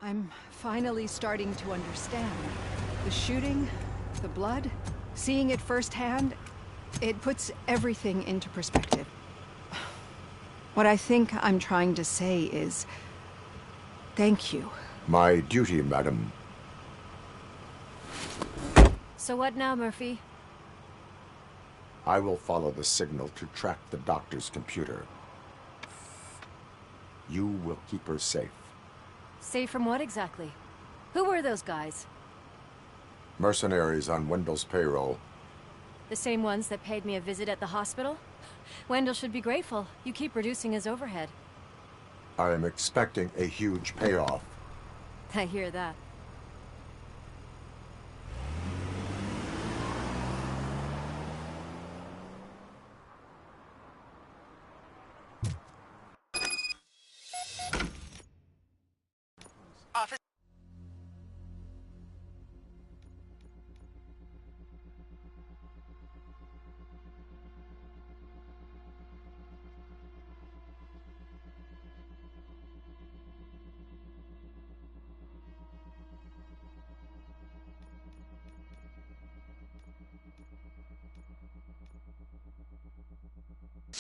I'm finally starting to understand. The shooting, the blood, seeing it firsthand, it puts everything into perspective. What I think I'm trying to say is, thank you. My duty, madam. So what now, Murphy? I will follow the signal to track the doctor's computer. You will keep her safe. Safe from what exactly? Who were those guys? Mercenaries on Wendell's payroll. The same ones that paid me a visit at the hospital? Wendell should be grateful. You keep reducing his overhead. I am expecting a huge payoff. I hear that.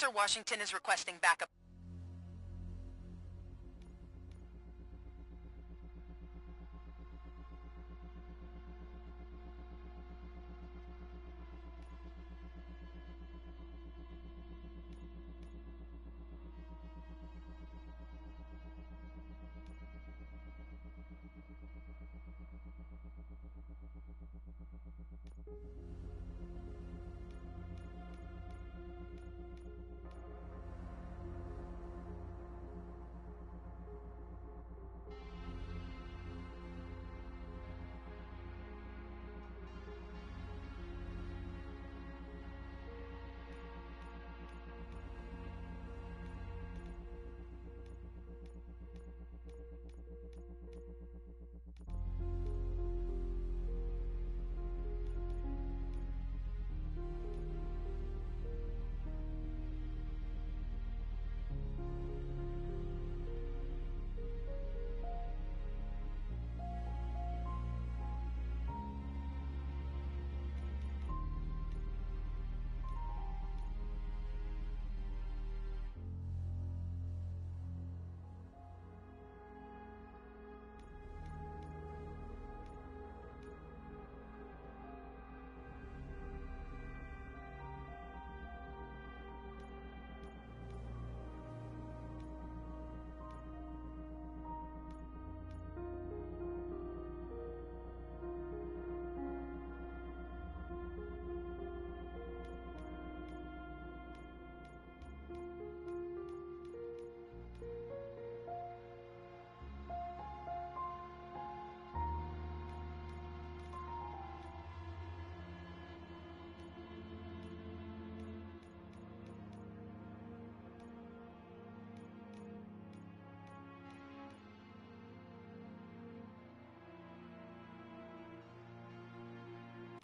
Officer Washington is requesting backup.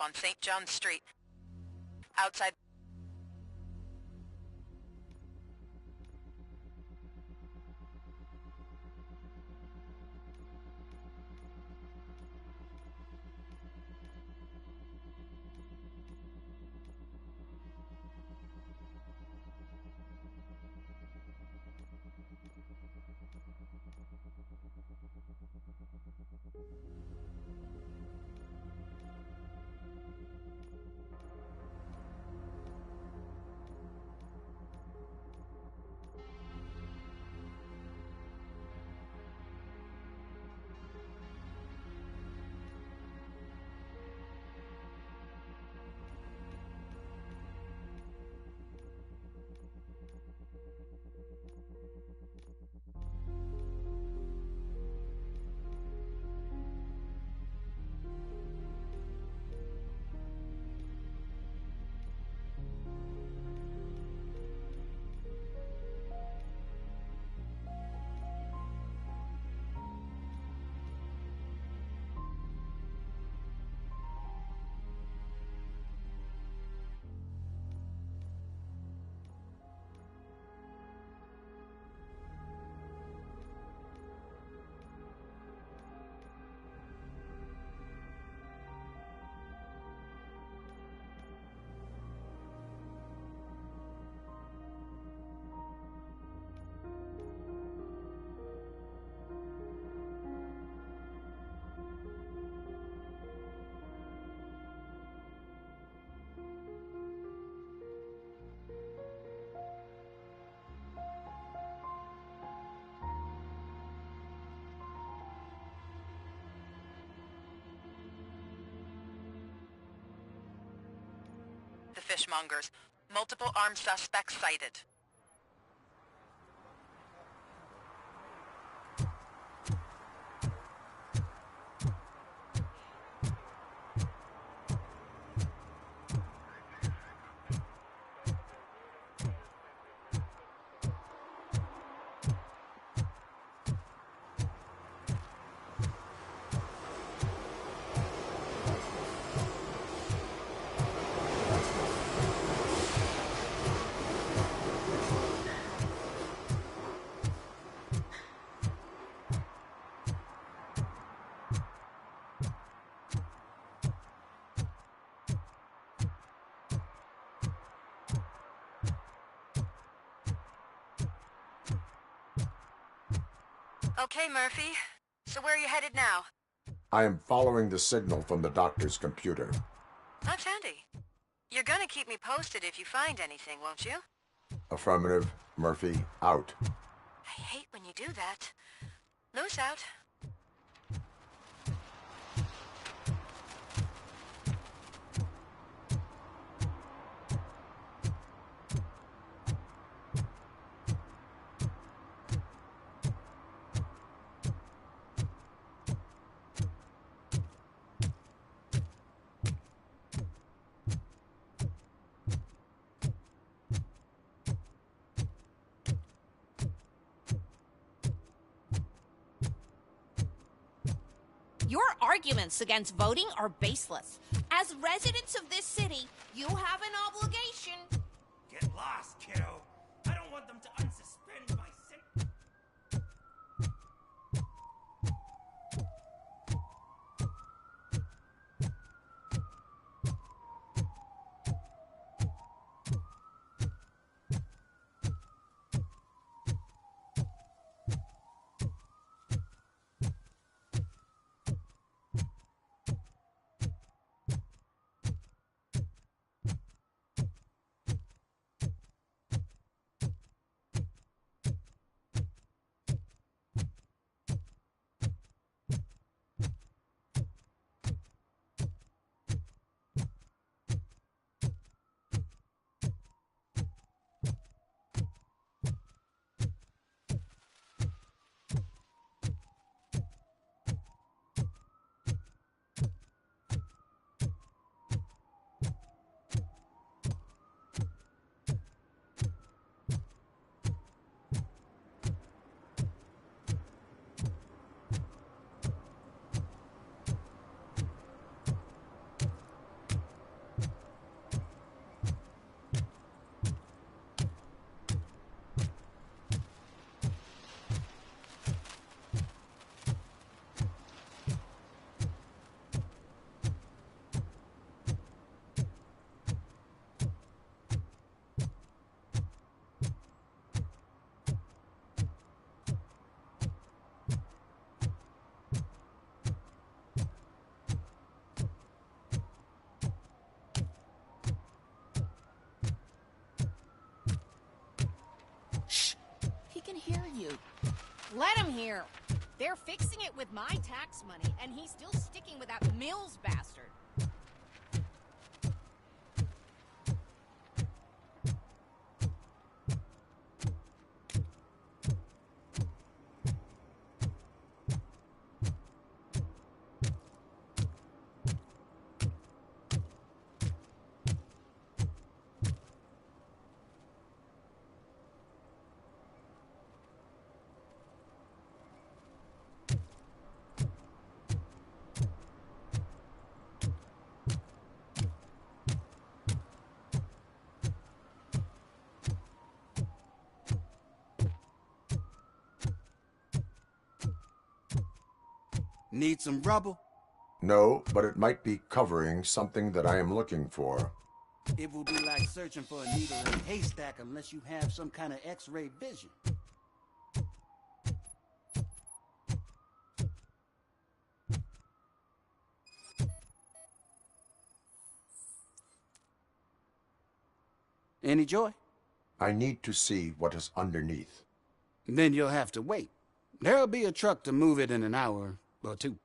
On St. John Street. Outside. fishmongers. Multiple armed suspects sighted. Okay, Murphy. So where are you headed now? I am following the signal from the doctor's computer. That's handy. You're gonna keep me posted if you find anything, won't you? Affirmative. Murphy, out. I hate when you do that. Loose out. Your arguments against voting are baseless. As residents of this city, you have an obligation. Get lost, kiddo. I don't want them to unsuspend my sin. Let him hear. They're fixing it with my tax money, and he's still sticking with that Mills bastard. Need some rubble? No, but it might be covering something that I am looking for. It will be like searching for a needle in a haystack unless you have some kind of X-ray vision. Any joy? I need to see what is underneath. Then you'll have to wait. There'll be a truck to move it in an hour or two.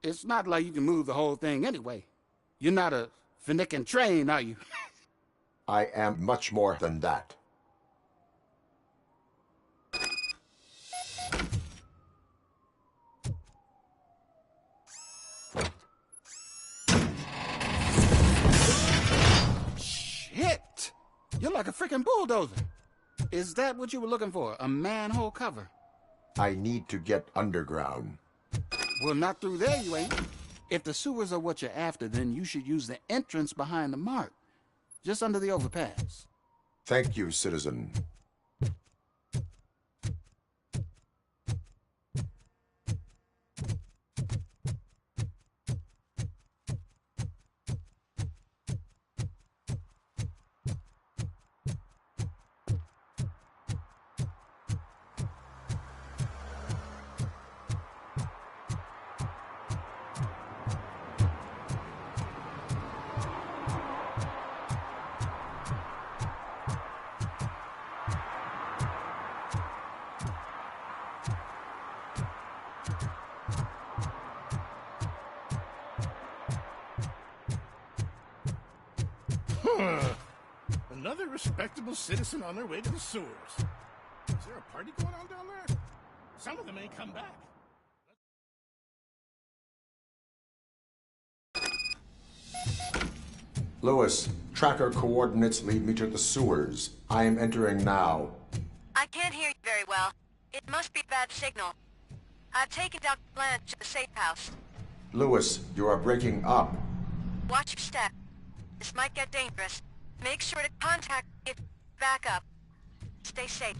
It's not like you can move the whole thing anyway. You're not a finicking train, are you? I am much more than that. Shit! You're like a freaking bulldozer. Is that what you were looking for? A manhole cover? I need to get underground. Well, not through there, you ain't. If the sewers are what you're after, then you should use the entrance behind the mark. Just under the overpass. Thank you, citizen. Another respectable citizen on their way to the sewers. Is there a party going on down there? Some of them ain't come back. Lewis, tracker coordinates lead me to the sewers. I am entering now. I can't hear you very well. It must be a bad signal. I've taken Dr. Blanche to the safe house. Lewis, you are breaking up. Watch your step. This might get dangerous. Make sure to contact me if back up. Stay safe.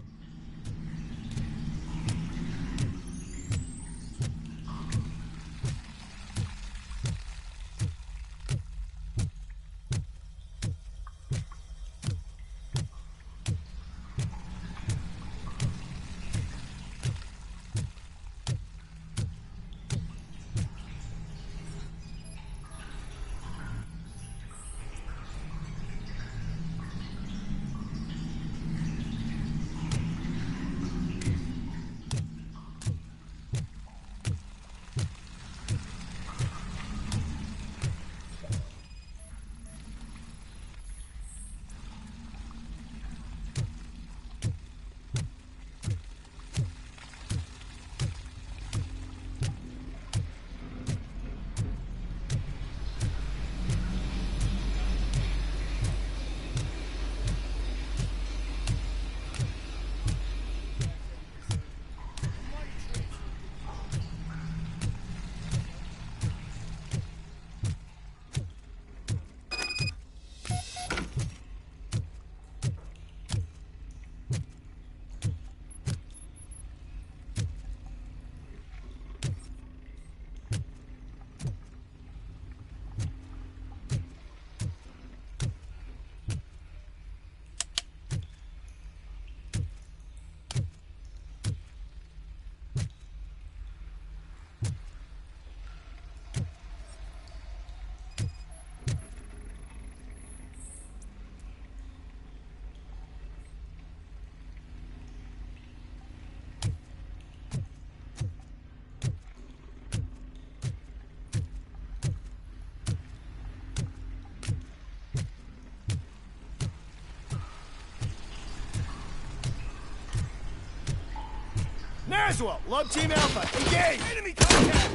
Naswell, Love Team Alpha, engage! Enemy contact!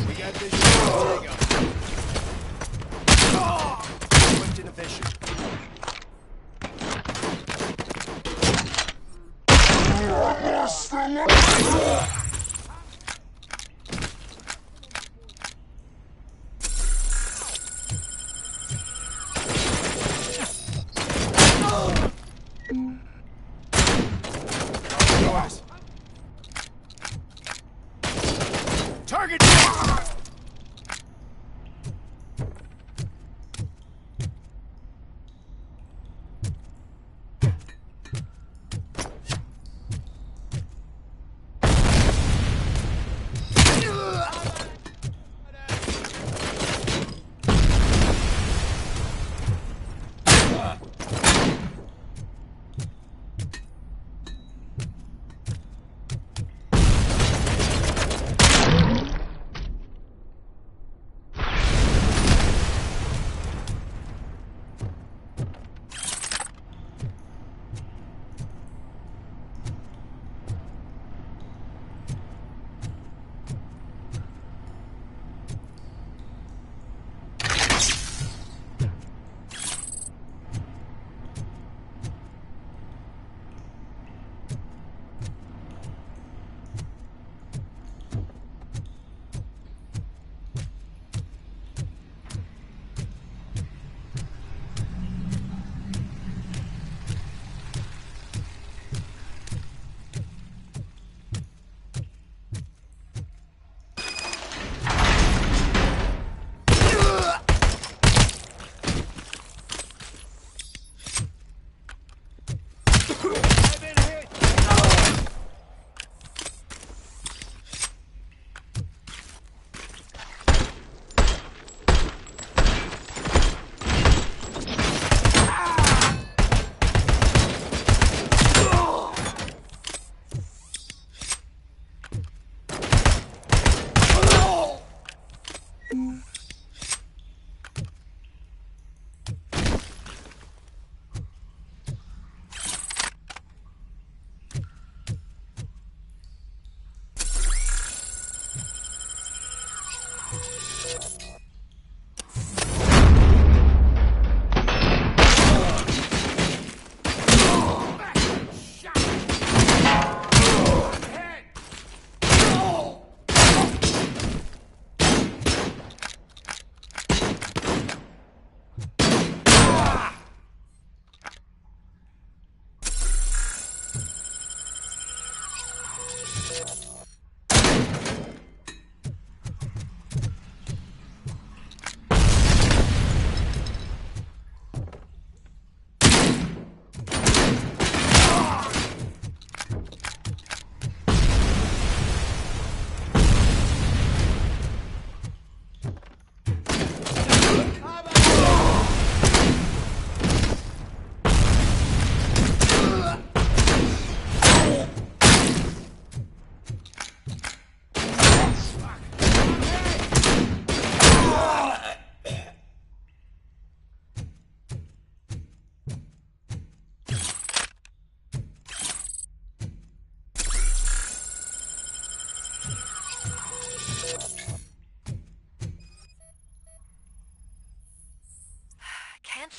We got this shit. There you go. Went inefficient. Target!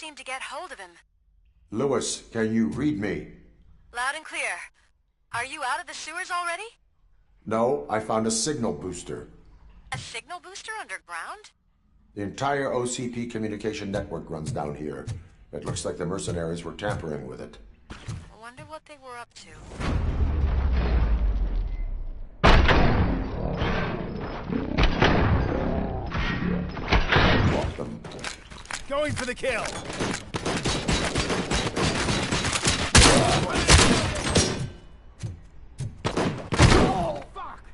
seem to get hold of him. Lewis, can you read me? Loud and clear. Are you out of the sewers already? No, I found a signal booster. A signal booster underground? The entire OCP communication network runs down here. It looks like the mercenaries were tampering with it. I wonder what they were up to. Walk them. Going for the kill. Oh, fuck.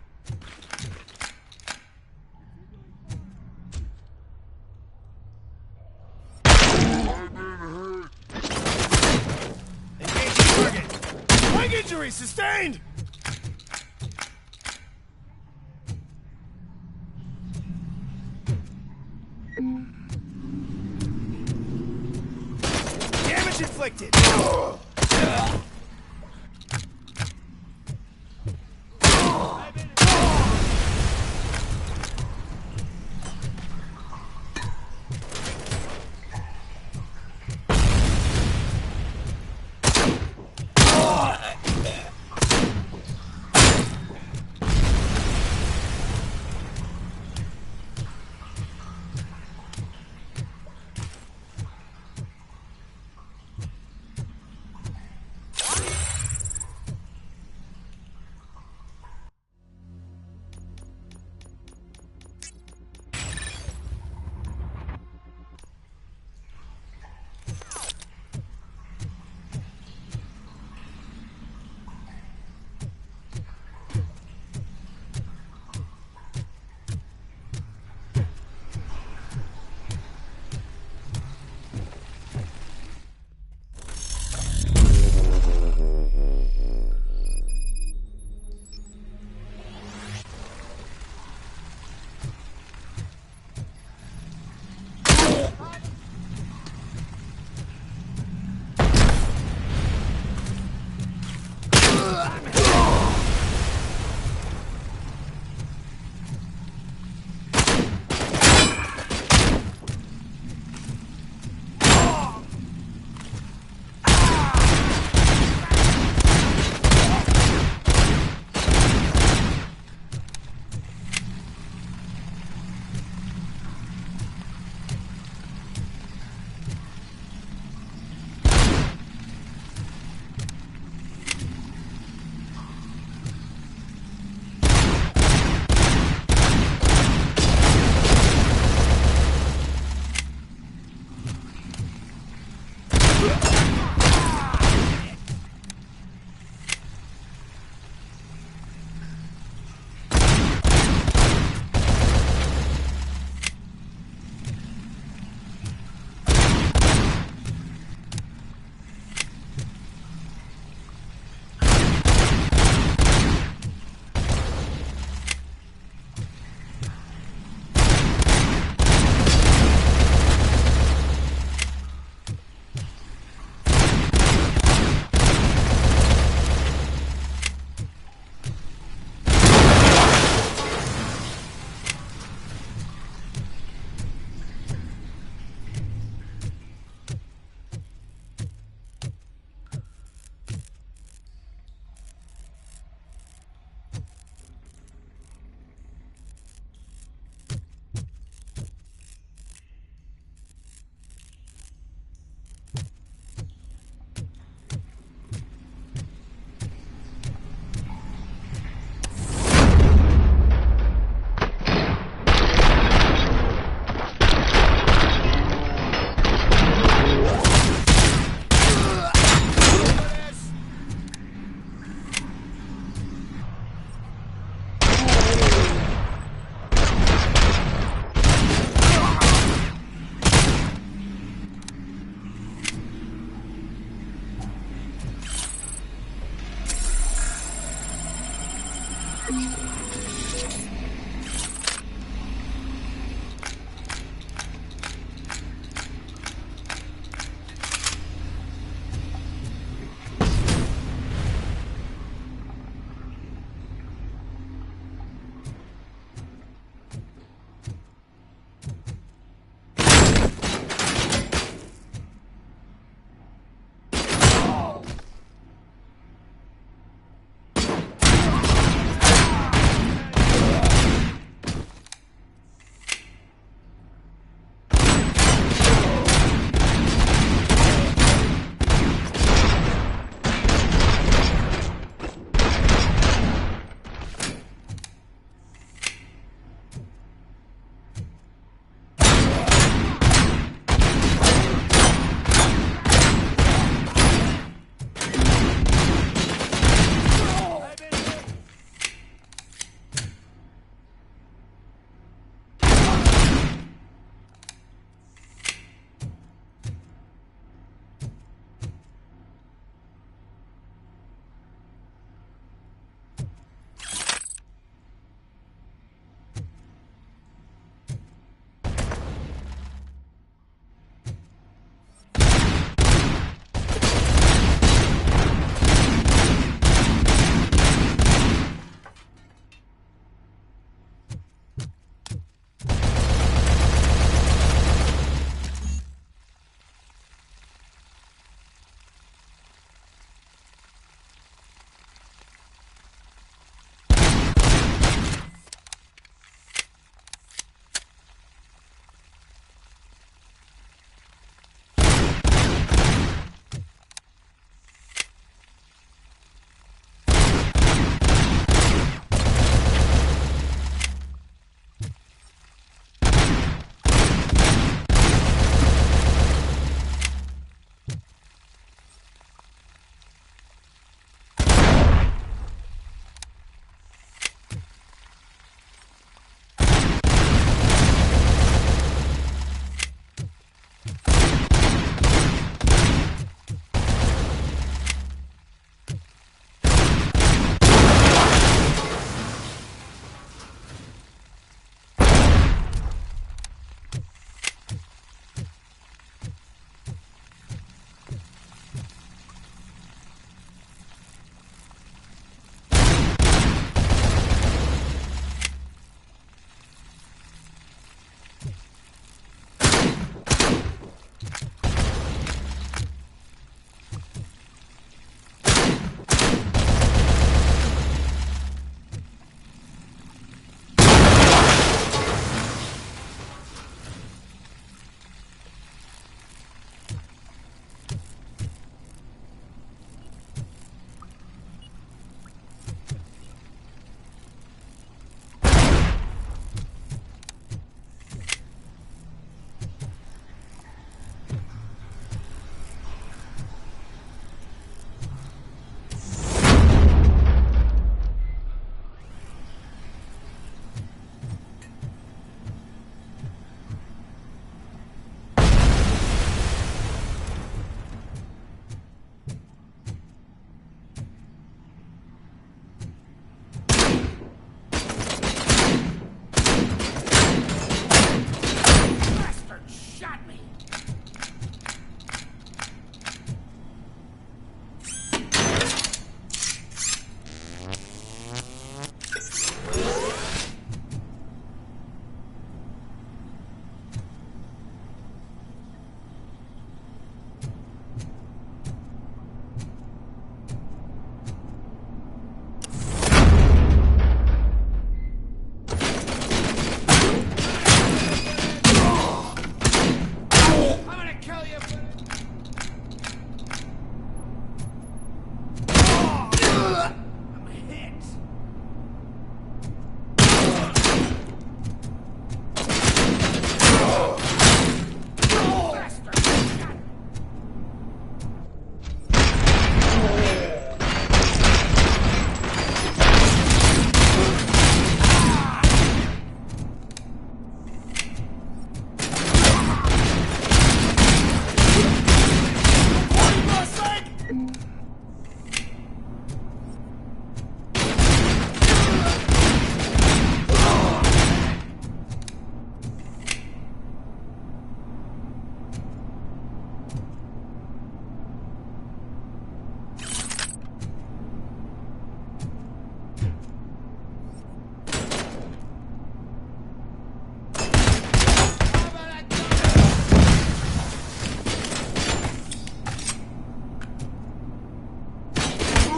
Engaging target. Leg injury sustained. Damage inflicted.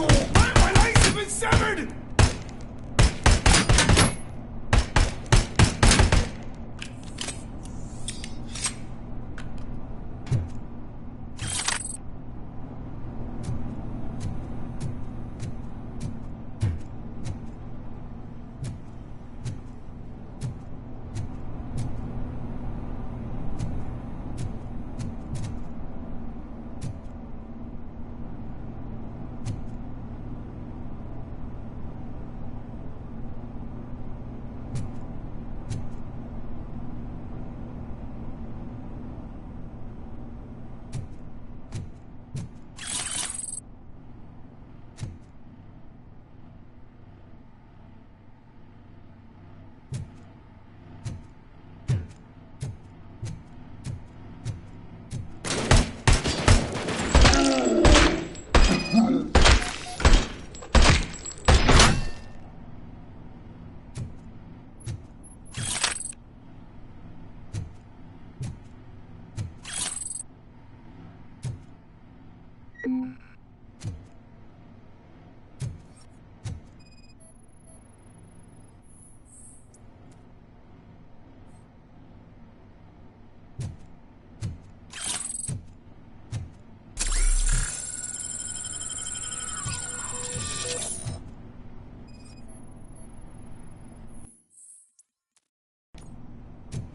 My legs have been severed!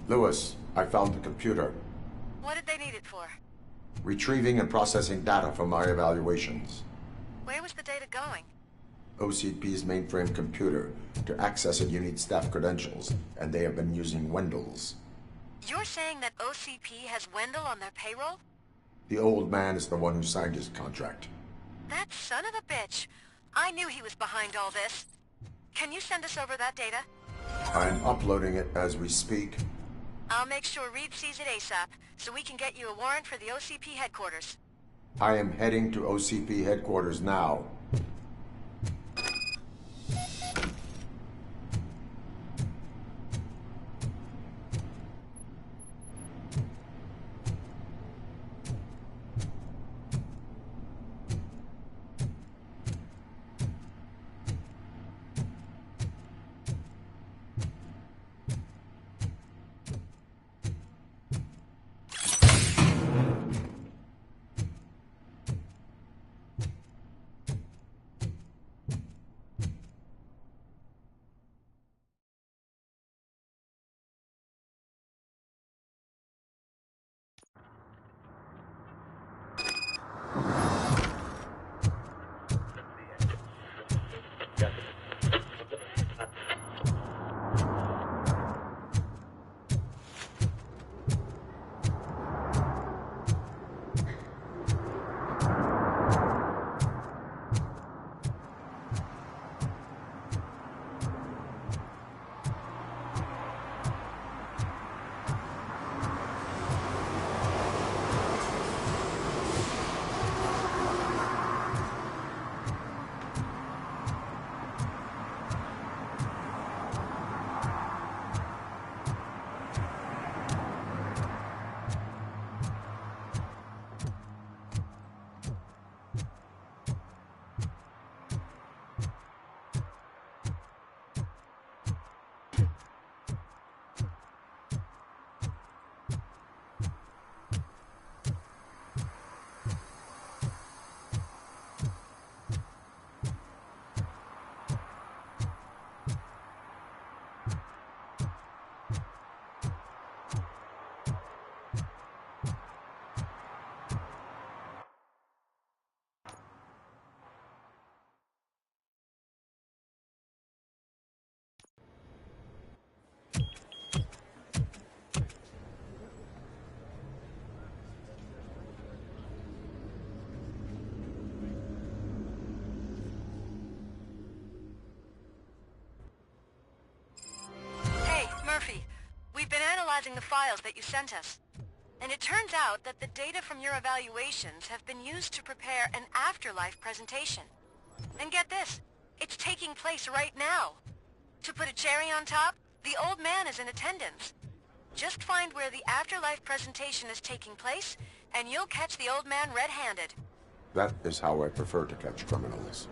Lewis, I found the computer. What did they need it for? Retrieving and processing data from my evaluations. Where was the data going? OCP's mainframe computer. To access it, you need staff credentials, and they have been using Wendell's. You're saying that OCP has Wendell on their payroll? The old man is the one who signed his contract. That son of a bitch. I knew he was behind all this. Can you send us over that data? I'm uploading it as we speak. I'll make sure Reed sees it ASAP, so we can get you a warrant for the OCP headquarters. I am heading to OCP headquarters now. We've been analyzing the files that you sent us. And it turns out that the data from your evaluations have been used to prepare an afterlife presentation. And get this, it's taking place right now. To put a cherry on top, the old man is in attendance. Just find where the afterlife presentation is taking place, and you'll catch the old man red-handed. That is how I prefer to catch criminals.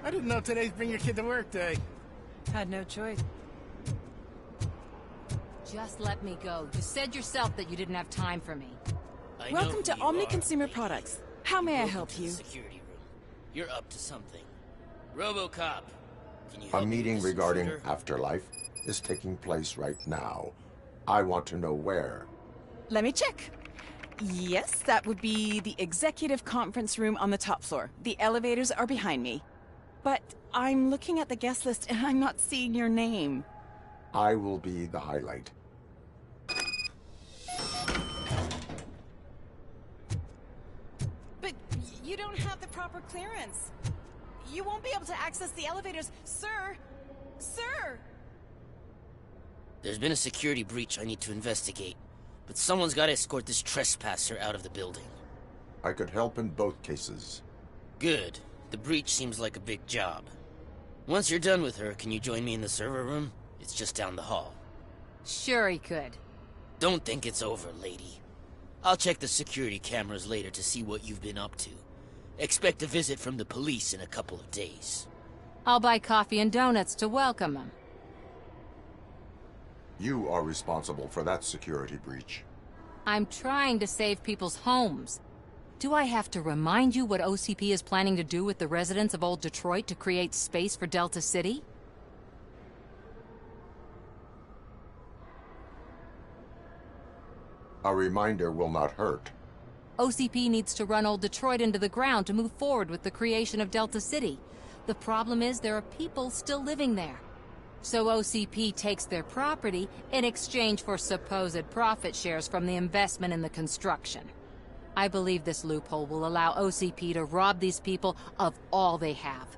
I didn't know today's Bring Your Kid to Work Day. Had no choice. Just let me go. You said yourself that you didn't have time for me. Welcome to Omni Consumer Products. How may I help you? Security room. You're up to something. Robocop. Can you A help me meeting with this regarding intruder? afterlife is taking place right now. I want to know where. Let me check. Yes, that would be the executive conference room on the top floor. The elevators are behind me. But I'm looking at the guest list and I'm not seeing your name. I will be the highlight. But you don't have the proper clearance. You won't be able to access the elevators, sir. Sir! There's been a security breach I need to investigate, but someone's got to escort this trespasser out of the building. I could help in both cases. Good. The breach seems like a big job. Once you're done with her, can you join me in the server room? It's just down the hall. Sure he could. Don't think it's over, lady. I'll check the security cameras later to see what you've been up to. Expect a visit from the police in a couple of days. I'll buy coffee and donuts to welcome him. You are responsible for that security breach. I'm trying to save people's homes. Do I have to remind you what OCP is planning to do with the residents of Old Detroit to create space for Delta City? A reminder will not hurt. OCP needs to run Old Detroit into the ground to move forward with the creation of Delta City. The problem is there are people still living there. So OCP takes their property in exchange for supposed profit shares from the investment in the construction. I believe this loophole will allow OCP to rob these people of all they have.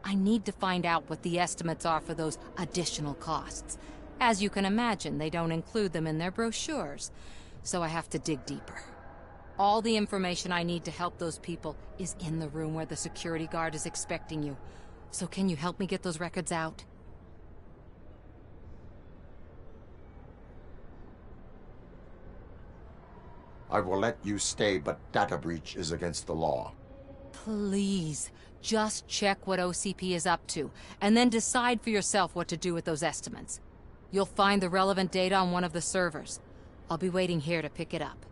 I need to find out what the estimates are for those additional costs. As you can imagine, they don't include them in their brochures, so I have to dig deeper. All the information I need to help those people is in the room where the security guard is expecting you. So can you help me get those records out? I will let you stay, but data breach is against the law. Please, just check what OCP is up to, and then decide for yourself what to do with those estimates. You'll find the relevant data on one of the servers. I'll be waiting here to pick it up.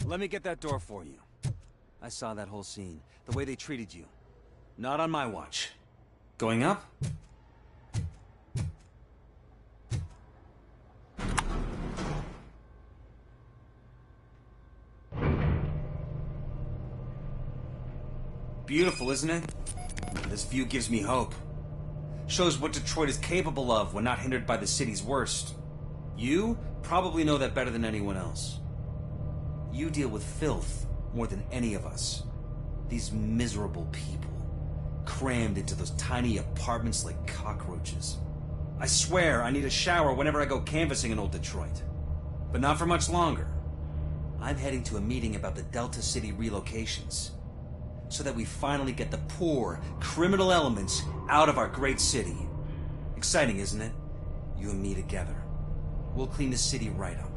Let me get that door for you. I saw that whole scene. The way they treated you. Not on my watch. Going up? Beautiful, isn't it? This view gives me hope. Shows what Detroit is capable of when not hindered by the city's worst. You probably know that better than anyone else. You deal with filth more than any of us. These miserable people, crammed into those tiny apartments like cockroaches. I swear I need a shower whenever I go canvassing in Old Detroit. But not for much longer. I'm heading to a meeting about the Delta City relocations, so that we finally get the poor, criminal elements out of our great city. Exciting, isn't it? You and me together. We'll clean the city right up.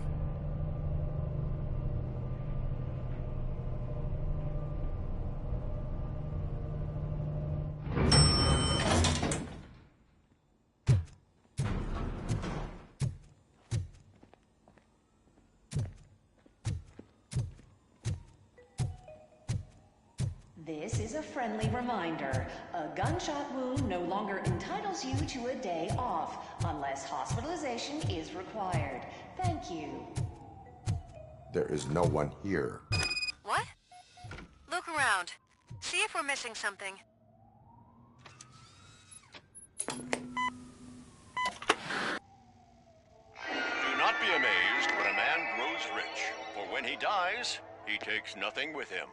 This is a friendly reminder. A gunshot wound no longer entitles you to a day off, unless hospitalization is required. Thank you. There is no one here. What? Look around. See if we're missing something. Do not be amazed when a man grows rich, for when he dies, he takes nothing with him.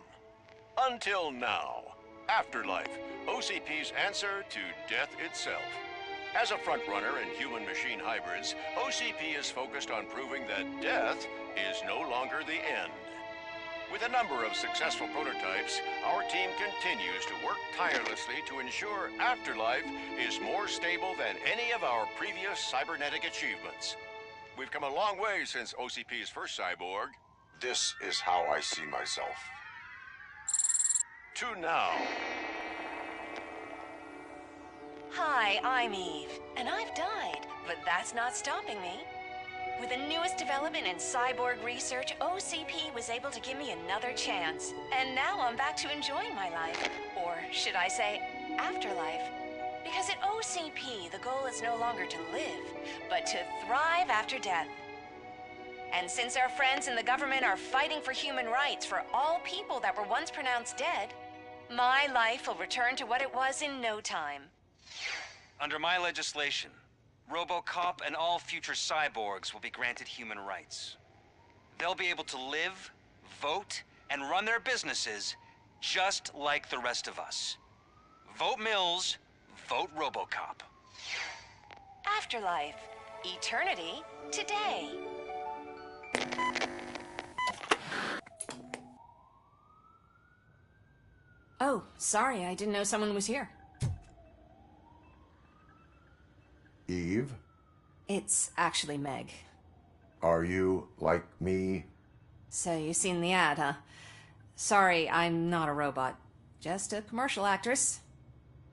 Until now. Afterlife, OCP's answer to death itself. As a frontrunner in human-machine hybrids, OCP is focused on proving that death is no longer the end. With a number of successful prototypes, our team continues to work tirelessly to ensure Afterlife is more stable than any of our previous cybernetic achievements. We've come a long way since OCP's first cyborg. This is how I see myself. To now. Hi, I'm Eve, and I've died, but that's not stopping me. With the newest development in cyborg research, OCP was able to give me another chance. And now I'm back to enjoying my life. Or should I say, afterlife. Because at OCP, the goal is no longer to live, but to thrive after death. And since our friends in the government are fighting for human rights for all people that were once pronounced dead, my life will return to what it was in no time. Under my legislation, Robocop and all future cyborgs will be granted human rights. They'll be able to live, vote, and run their businesses just like the rest of us. Vote Mills, vote Robocop. Afterlife. Eternity. Today. Oh, sorry, I didn't know someone was here. Eve? It's actually Meg. Are you like me? So you've seen the ad, huh? Sorry, I'm not a robot. Just a commercial actress.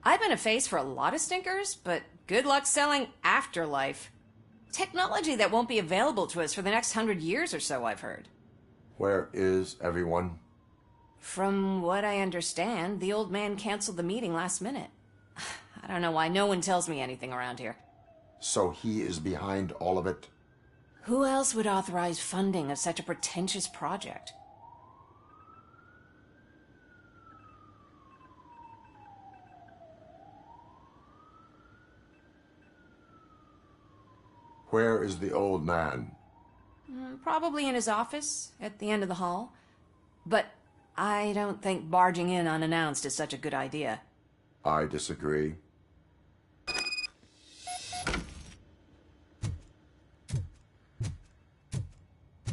I've been a face for a lot of stinkers, but good luck selling Afterlife. Technology that won't be available to us for the next 100 years or so, I've heard. Where is everyone? From what I understand, the old man canceled the meeting last minute. I don't know why no one tells me anything around here. So he is behind all of it? Who else would authorize funding of such a pretentious project? Where is the old man? Probably in his office, at the end of the hall. But I don't think barging in unannounced is such a good idea. I disagree.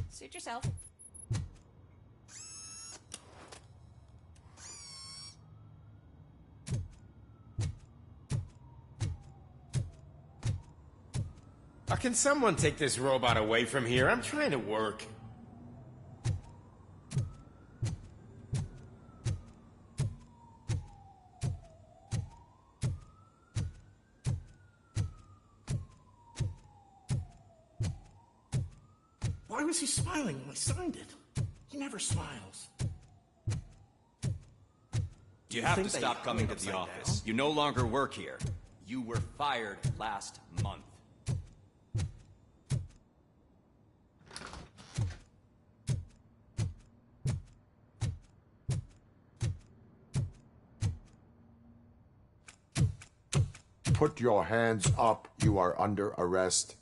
Suit yourself. Can someone take this robot away from here? I'm trying to work. Why was he smiling when I signed it? He never smiles. You have to stop coming to the office. You no longer work here. You were fired last month. Put your hands up. You are under arrest.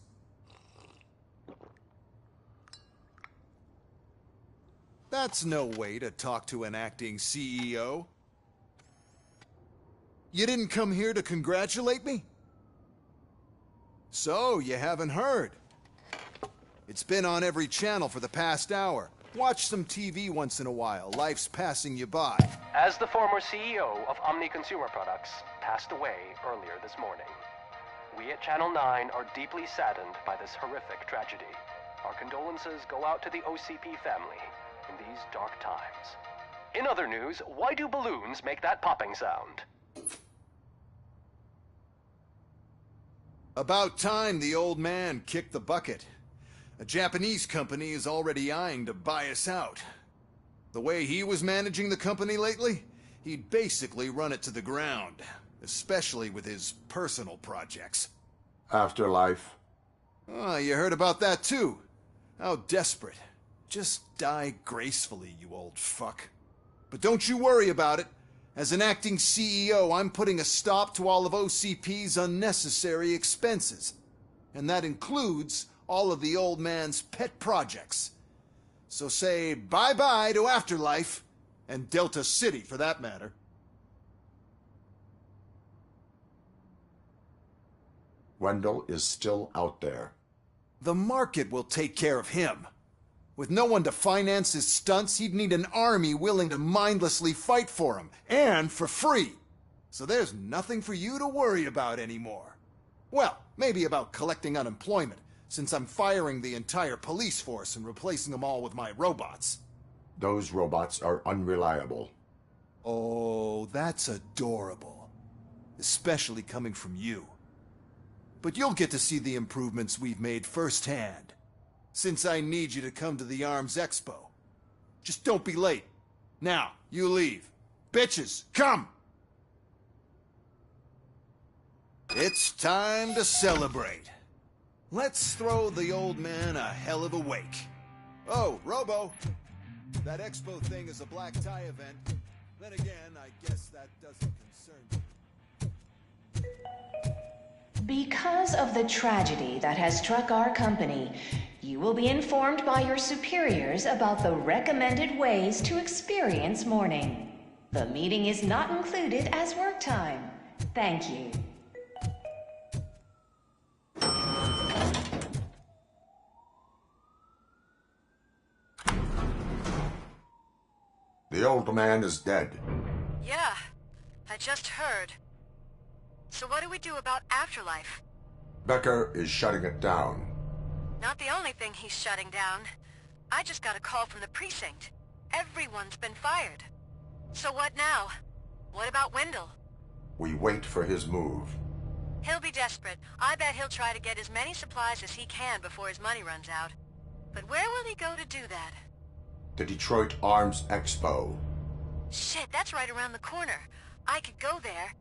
That's no way to talk to an acting CEO. You didn't come here to congratulate me? So, you haven't heard. It's been on every channel for the past hour. Watch some TV once in a while. Life's passing you by. As the former CEO of Omni Consumer Products passed away earlier this morning, we at Channel 9 are deeply saddened by this horrific tragedy. Our condolences go out to the OCP family in these dark times. In other news, why do balloons make that popping sound? About time the old man kicked the bucket. A Japanese company is already eyeing to buy us out. The way he was managing the company lately, he'd basically run it to the ground, especially with his personal projects. Afterlife. Oh, you heard about that too. How desperate. Just die gracefully, you old fuck. But don't you worry about it. As an acting CEO, I'm putting a stop to all of OCP's unnecessary expenses. And that includes all of the old man's pet projects. So say bye-bye to Afterlife, and Delta City for that matter. Wendell is still out there. The market will take care of him. With no one to finance his stunts, he'd need an army willing to mindlessly fight for him, and for free. So there's nothing for you to worry about anymore. Well, maybe about collecting unemployment, since I'm firing the entire police force and replacing them all with my robots. Those robots are unreliable. Oh, that's adorable. Especially coming from you. But you'll get to see the improvements we've made firsthand. Since I need you to come to the Arms Expo. Just don't be late. Now, you leave. Bitches, come! It's time to celebrate. Let's throw the old man a hell of a wake. Oh, Robo! That expo thing is a black tie event. Then again, I guess that doesn't concern you. Because of the tragedy that has struck our company, you will be informed by your superiors about the recommended ways to experience mourning. The meeting is not included as work time. Thank you. The old man is dead. Yeah, I just heard. So what do we do about Afterlife? Becker is shutting it down. Not the only thing he's shutting down. I just got a call from the precinct. Everyone's been fired. So what now? What about Wendell? We wait for his move. He'll be desperate. I bet he'll try to get as many supplies as he can before his money runs out. But where will he go to do that? The Detroit Arms Expo. Shit, that's right around the corner. I could go there.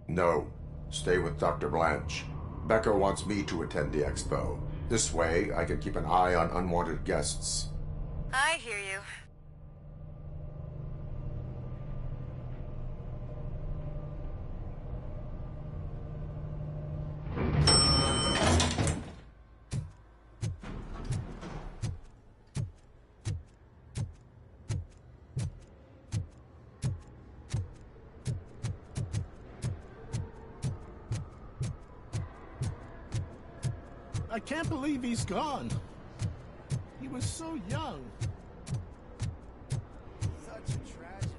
No. Stay with Dr. Blanche. Becker wants me to attend the expo. This way, I can keep an eye on unwanted guests. I hear you. I can't believe he's gone. He was so young. Such a tragedy.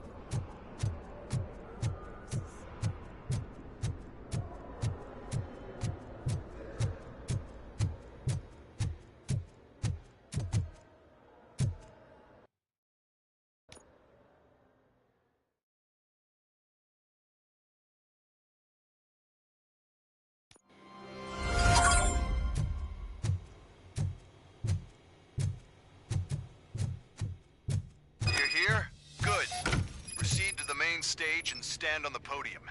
Stage and stand on the podium.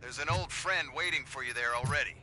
There's an old friend waiting for you there already.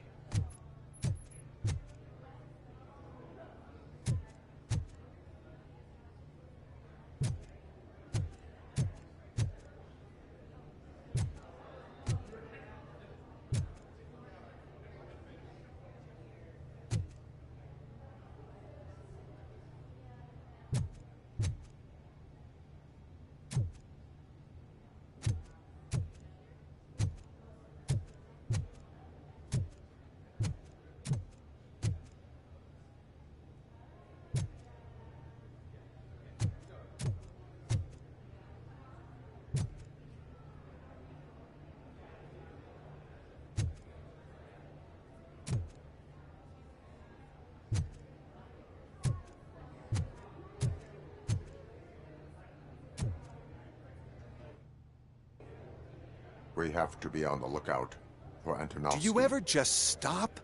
We have to be on the lookout for Antonovsky. Do you ever just stop?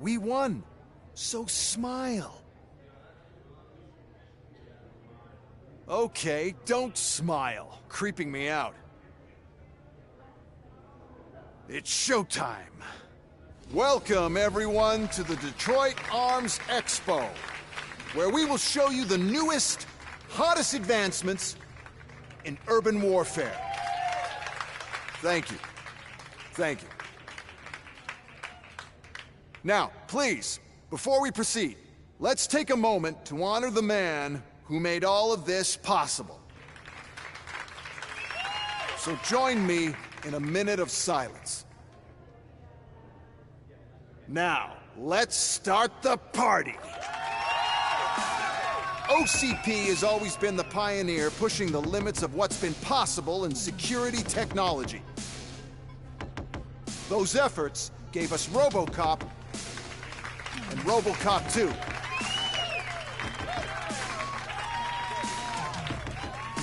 We won, so smile. Okay, don't smile. Creeping me out. It's showtime. Welcome, everyone, to the Detroit Arms Expo, where we will show you the newest, hottest advancements in urban warfare. Thank you. Thank you. Now, please, before we proceed, let's take a moment to honor the man who made all of this possible. So join me in a minute of silence. Now, let's start the party. OCP has always been the pioneer pushing the limits of what's been possible in security technology. Those efforts gave us Robocop and Robocop 2.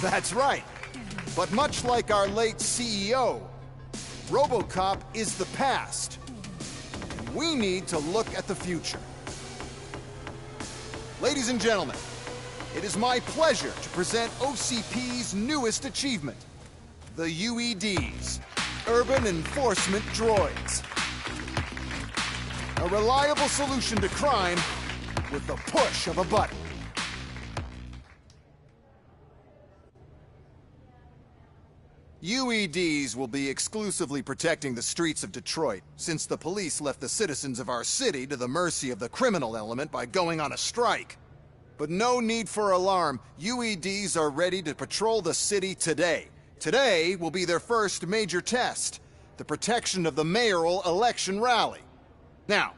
That's right. But much like our late CEO, Robocop is the past. We need to look at the future. Ladies and gentlemen, it is my pleasure to present OCP's newest achievement, the UEDs, Urban Enforcement Droids. A reliable solution to crime with the push of a button. UEDs will be exclusively protecting the streets of Detroit, since the police left the citizens of our city to the mercy of the criminal element by going on a strike. But no need for alarm. UEDs are ready to patrol the city today. Today will be their first major test, the protection of the mayoral election rally. Now,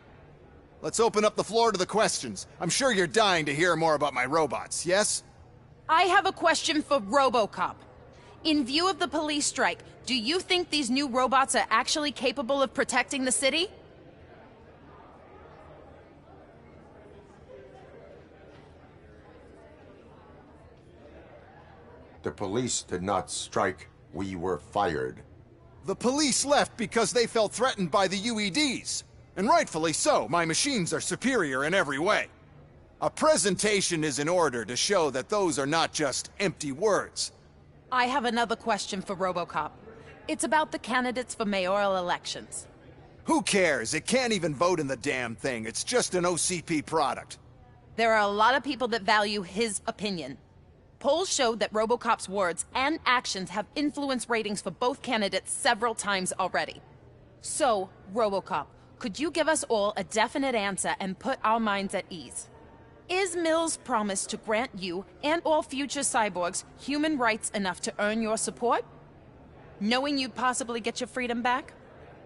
let's open up the floor to the questions. I'm sure you're dying to hear more about my robots, yes? I have a question for Robocop. In view of the police strike, do you think these new robots are actually capable of protecting the city? The police did not strike. We were fired. The police left because they felt threatened by the UEDs. And rightfully so. My machines are superior in every way. A presentation is in order to show that those are not just empty words. I have another question for Robocop. It's about the candidates for mayoral elections. Who cares? It can't even vote in the damn thing. It's just an OCP product. There are a lot of people that value his opinion. Polls showed that Robocop's words and actions have influenced ratings for both candidates several times already. So, Robocop, could you give us all a definite answer and put our minds at ease? Is Mills' promise to grant you and all future cyborgs human rights enough to earn your support? Knowing you'd possibly get your freedom back?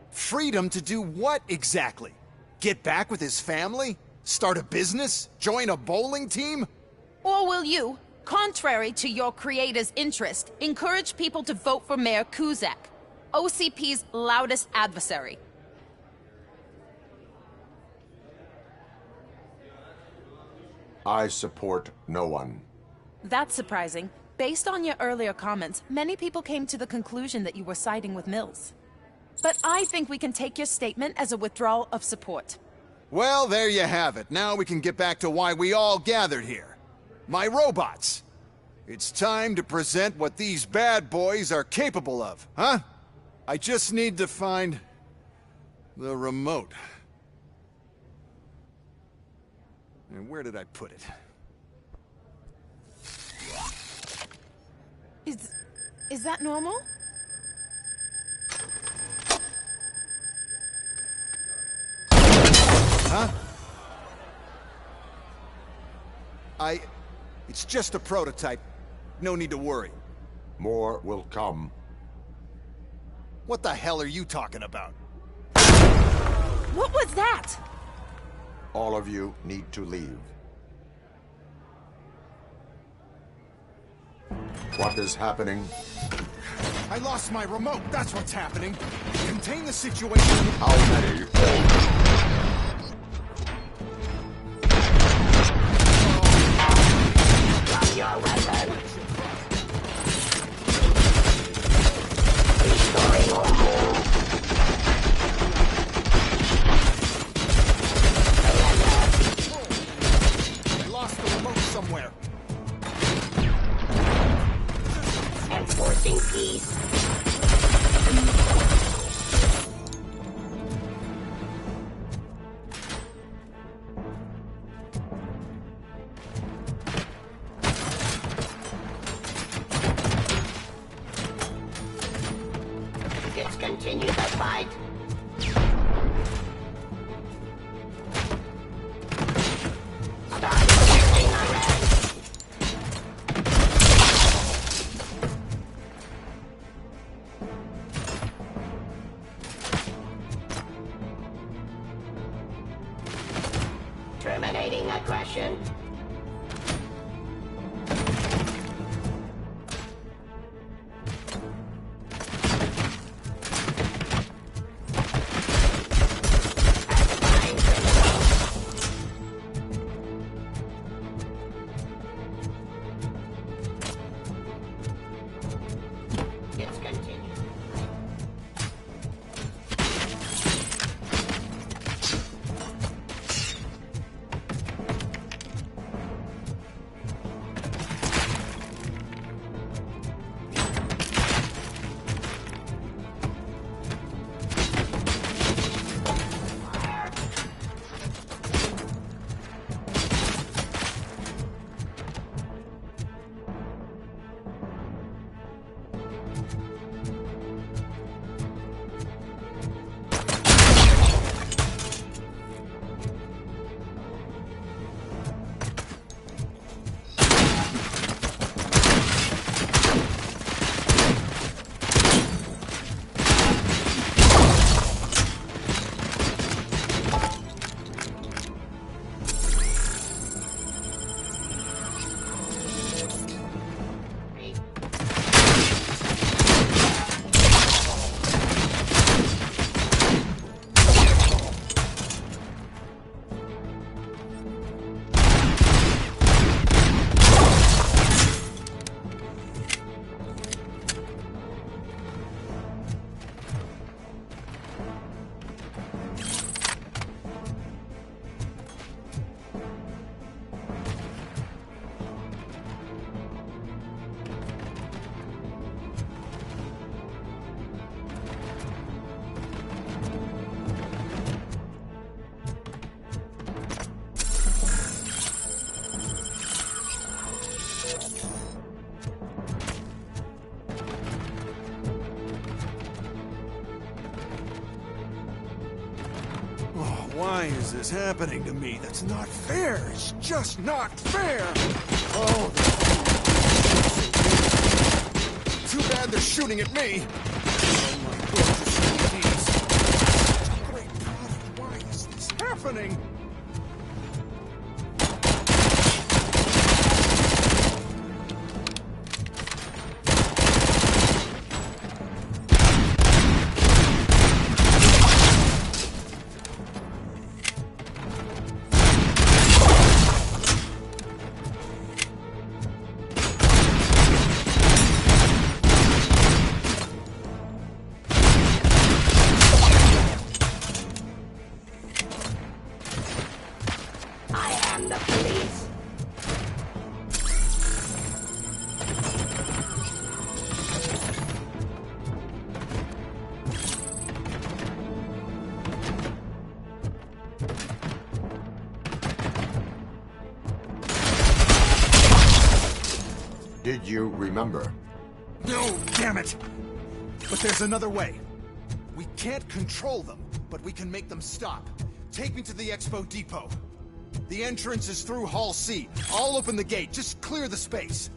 Freedom to do what exactly? Get back with his family? Start a business? Join a bowling team? Or will you, contrary to your creator's interest, encourage people to vote for Mayor Kuzak, OCP's loudest adversary? I support no one. That's surprising. Based on your earlier comments, many people came to the conclusion that you were siding with Mills. But I think we can take your statement as a withdrawal of support. Well, there you have it. Now we can get back to why we all gathered here. My robots. It's time to present what these bad boys are capable of, huh? I just need to find the remote. And where did I put it? Is that normal? Huh? It's just a prototype. No need to worry. More will come. What the hell are you talking about? What was that? All of you need to leave. What is happening? I lost my remote. That's what's happening. Contain the situation. How many? Drop your weapon. Restoring order. I lost the remote somewhere. Enforcing peace. Discontinue the fight. Start protecting arrest. Terminating aggression. Why is this happening to me? That's not fair. It's just not fair. Oh, too bad they're shooting at me. Oh my gorgeous ladies. Great God, why is this happening? Did you remember? No, damn it! But there's another way. We can't control them, but we can make them stop. Take me to the Expo Depot. The entrance is through Hall C. I'll open the gate. Just clear the space.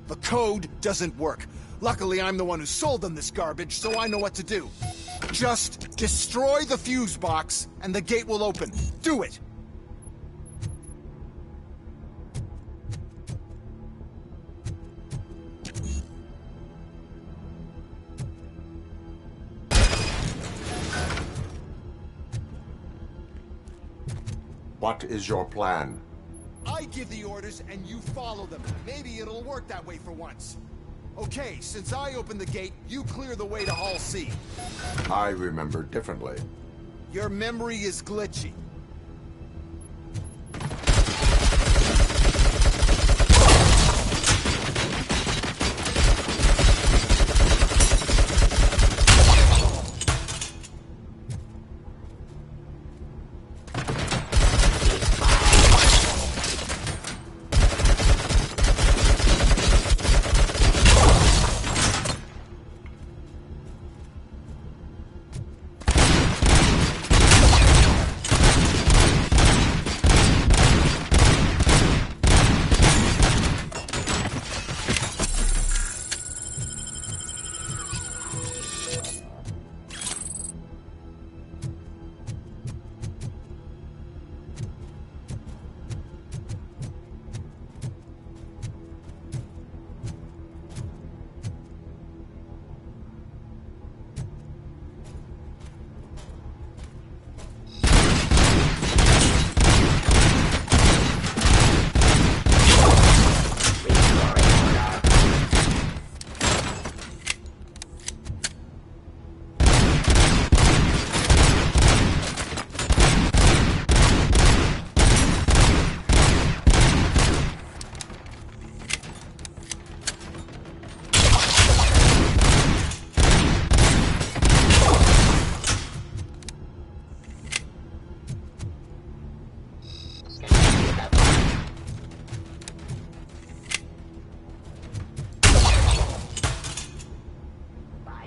The code doesn't work. Luckily, I'm the one who sold them this garbage, so I know what to do. Just destroy the fuse box, and the gate will open. Do it! What is your plan? I give the orders and you follow them. Maybe it'll work that way for once. Okay, since I opened the gate, you clear the way to Hall C. I remember differently. Your memory is glitchy.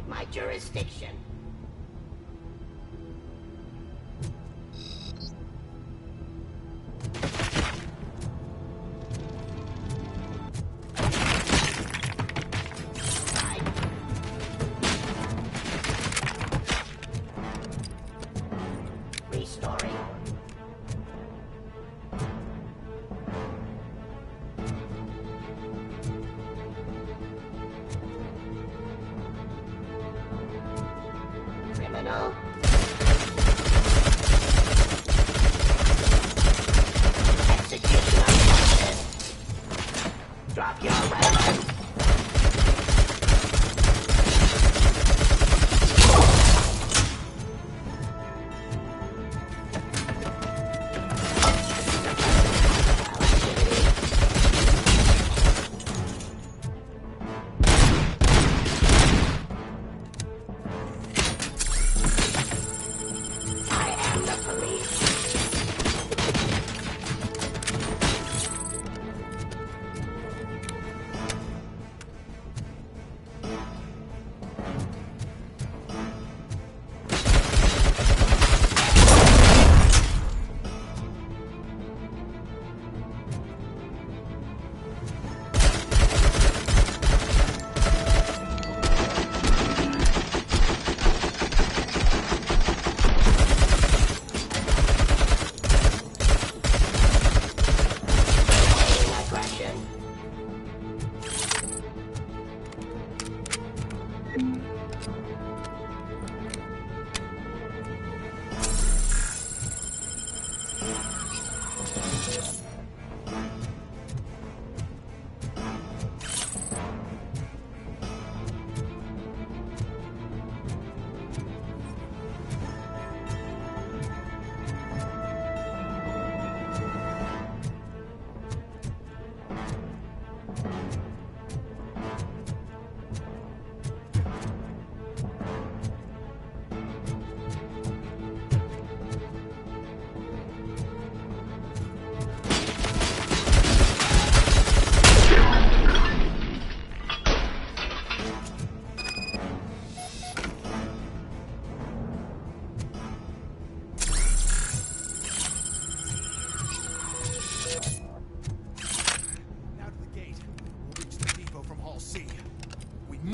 My jurisdiction. Restoring. Criminal. Execution of justice. Drop your weapon.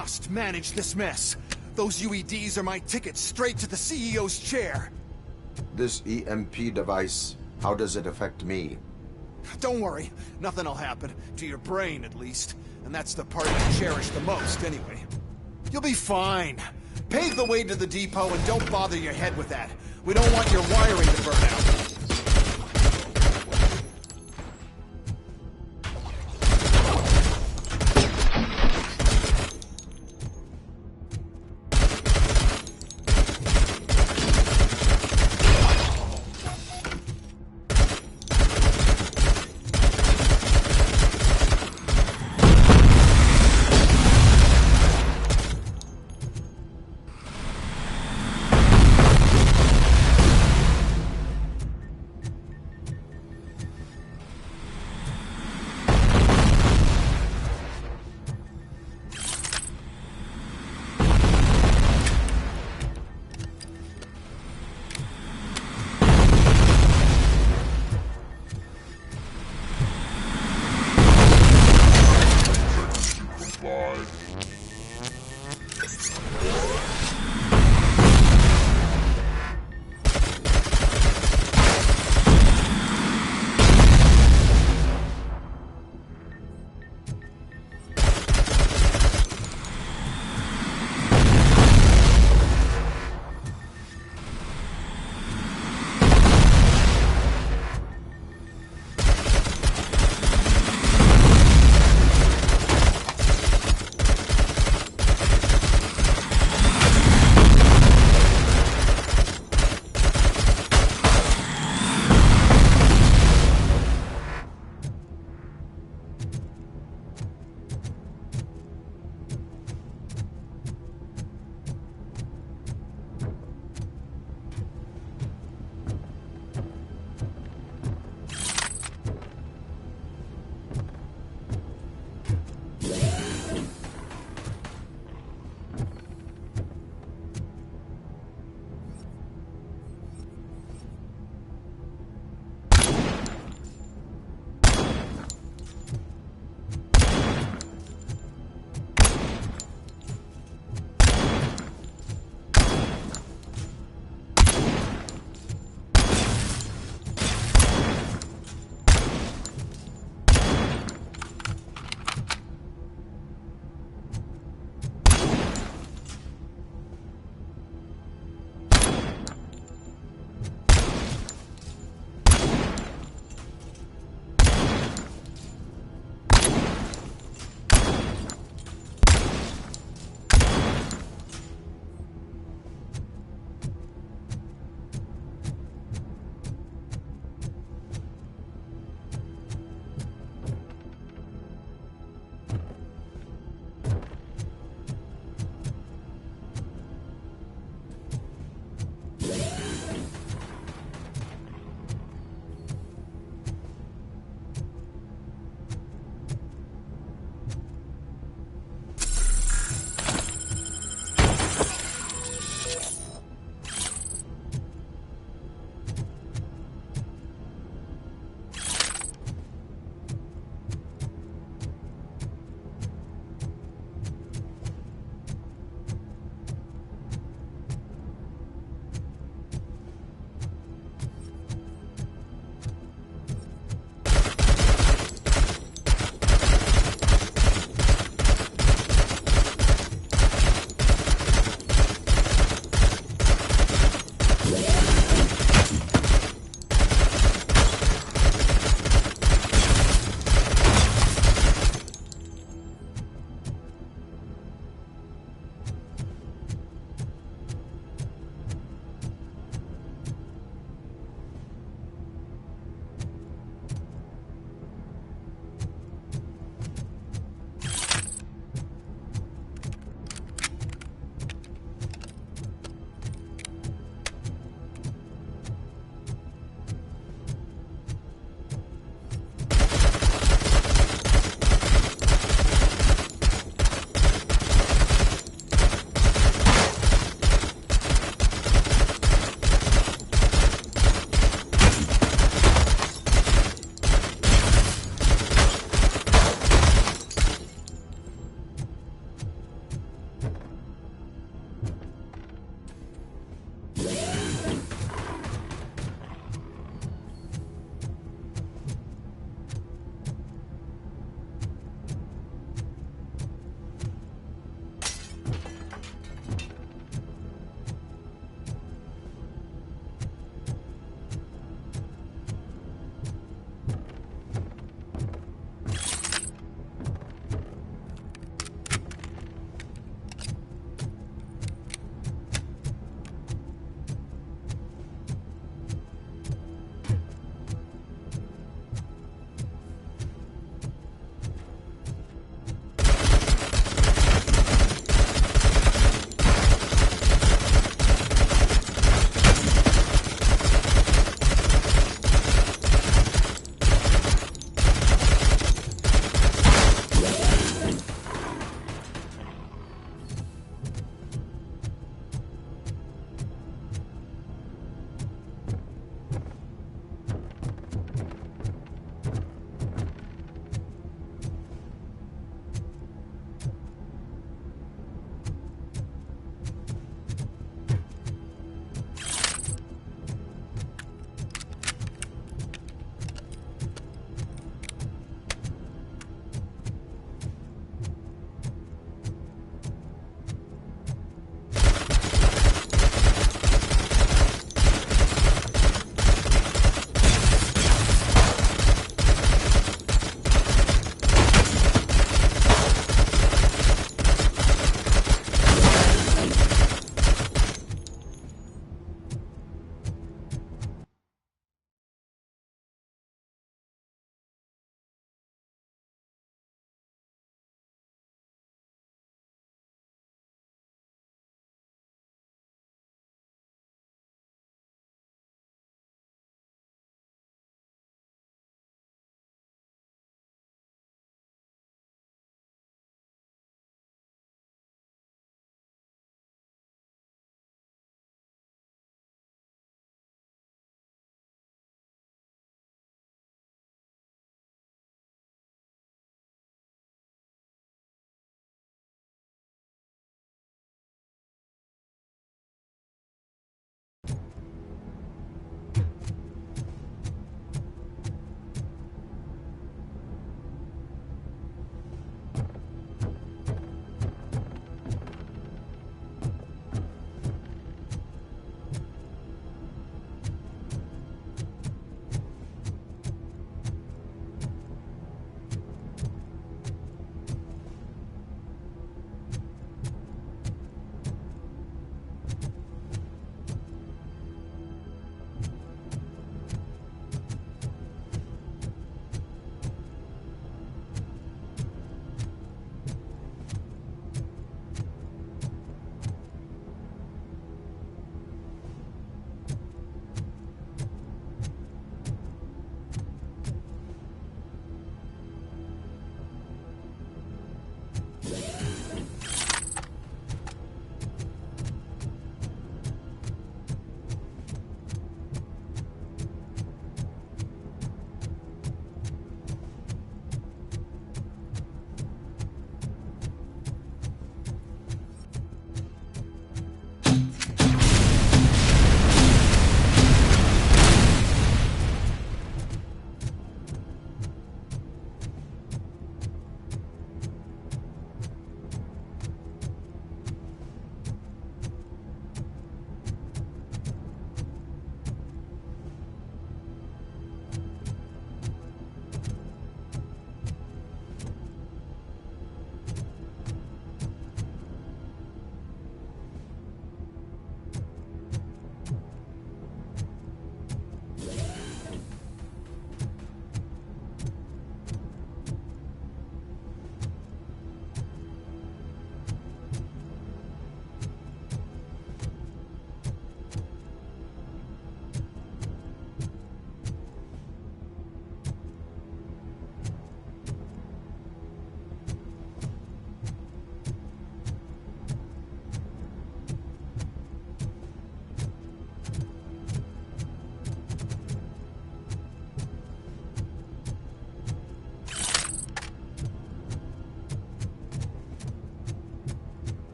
must manage this mess. Those UEDs are my ticket straight to the CEO's chair. This EMP device, how does it affect me? Don't worry, nothing'll happen. To your brain, at least. And that's the part you cherish the most, anyway. You'll be fine. Pave the way to the depot and don't bother your head with that. We don't want your wiring to burn out.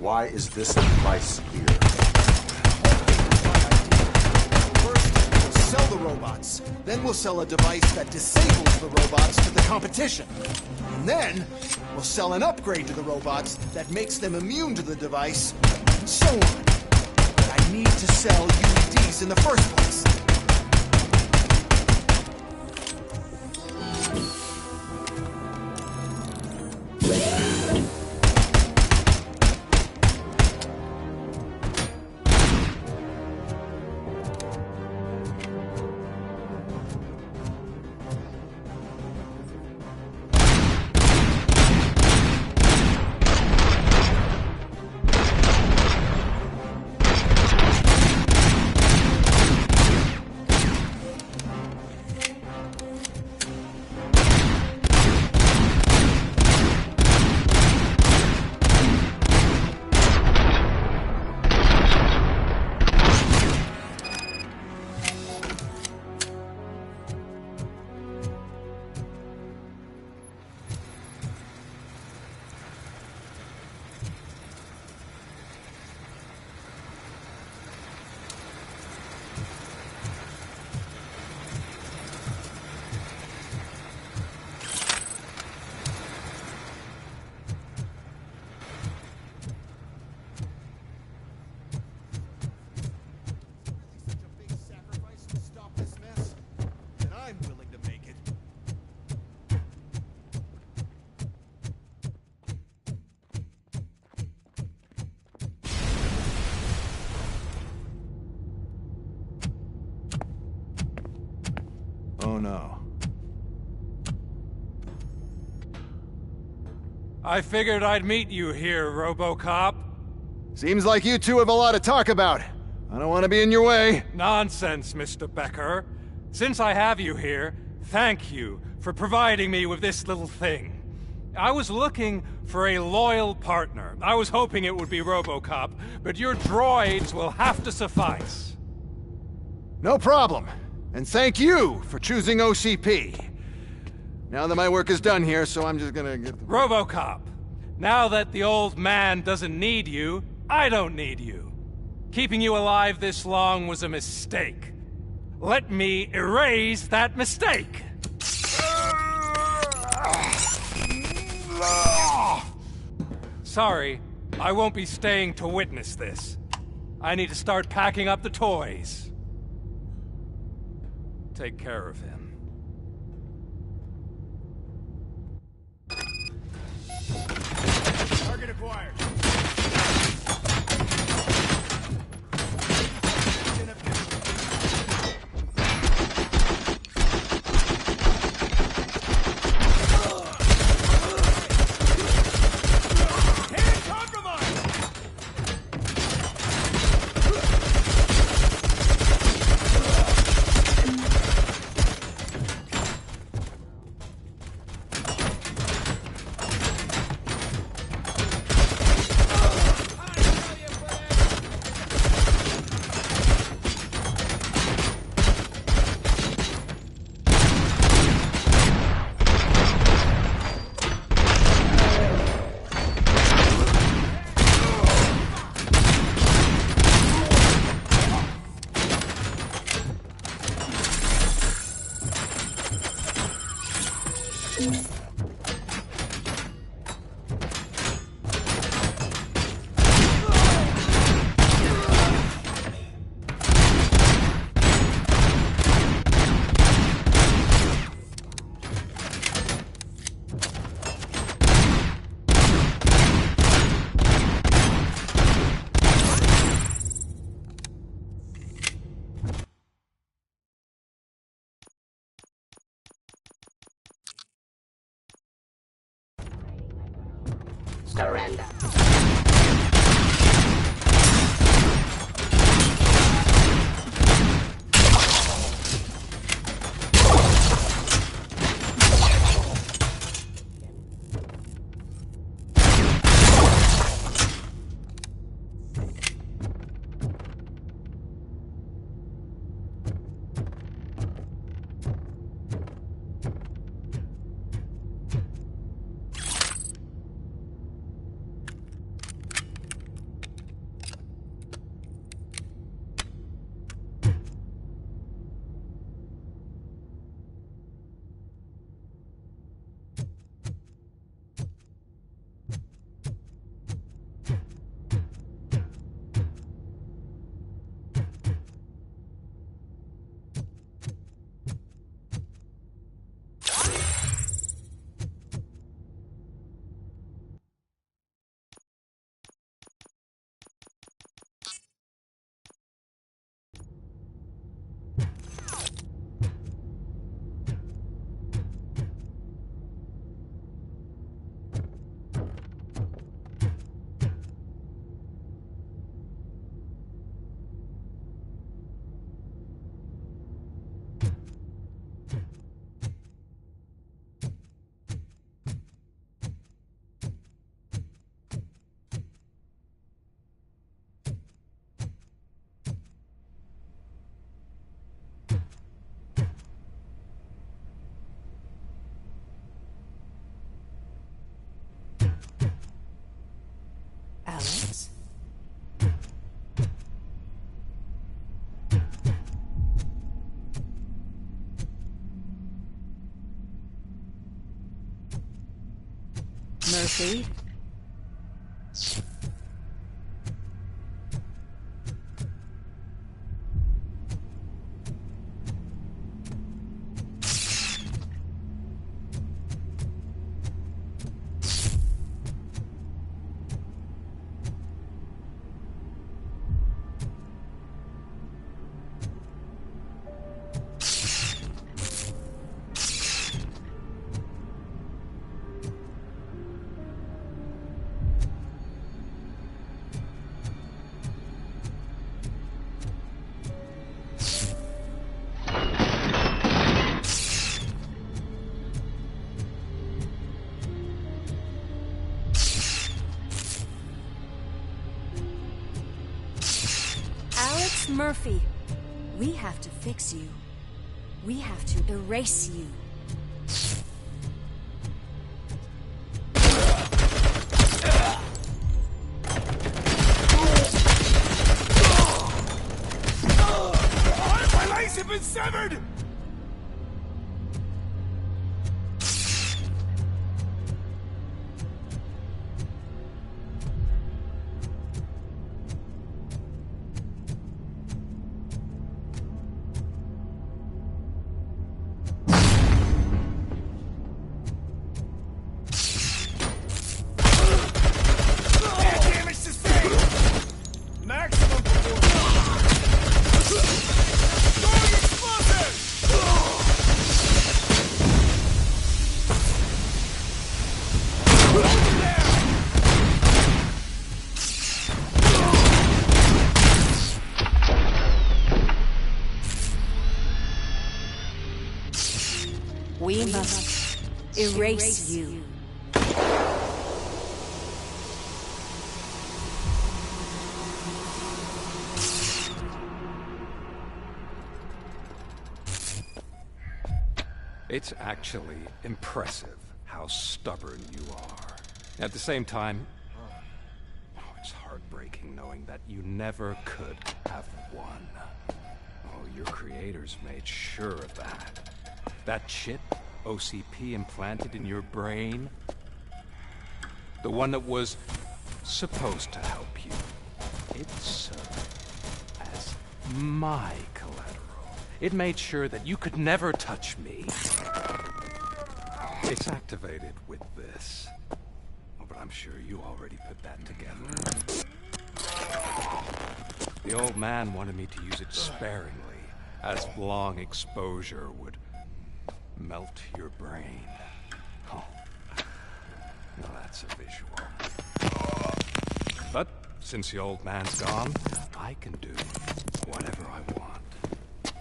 Why is this device here? First, we'll sell the robots. Then we'll sell a device that disables the robots to the competition. And then, we'll sell an upgrade to the robots that makes them immune to the device, and so on. But I need to sell UEDs in the first place. Oh no. I figured I'd meet you here, Robocop. Seems like you two have a lot to talk about. I don't want to be in your way. Nonsense, Mr. Becker. Since I have you here, thank you for providing me with this little thing. I was looking for a loyal partner. I was hoping it would be Robocop, but your droids will have to suffice. No problem. And thank you for choosing OCP. Now that my work is done here, so I'm just gonna get... Robocop, now that the old man doesn't need you, I don't need you. Keeping you alive this long was a mistake. Let me erase that mistake! Sorry, I won't be staying to witness this. I need to start packing up the toys. Take care of him. Target acquired. Surrender. Murphy. Murphy, we have to fix you. We have to erase you. My legs have been severed! We must erase you. It's actually impressive how stubborn you are. At the same time, it's heartbreaking knowing that you never could have won. Oh, your creators made sure of that. That chip OCP implanted in your brain, the one that was supposed to help you, it served as my collateral. It made sure that you could never touch me. It's activated with this. Oh, but I'm sure you already put that together. The old man wanted me to use it sparingly, as long exposure would melt your brain. Oh, now that's a visual. But since the old man's gone, I can do whatever I want.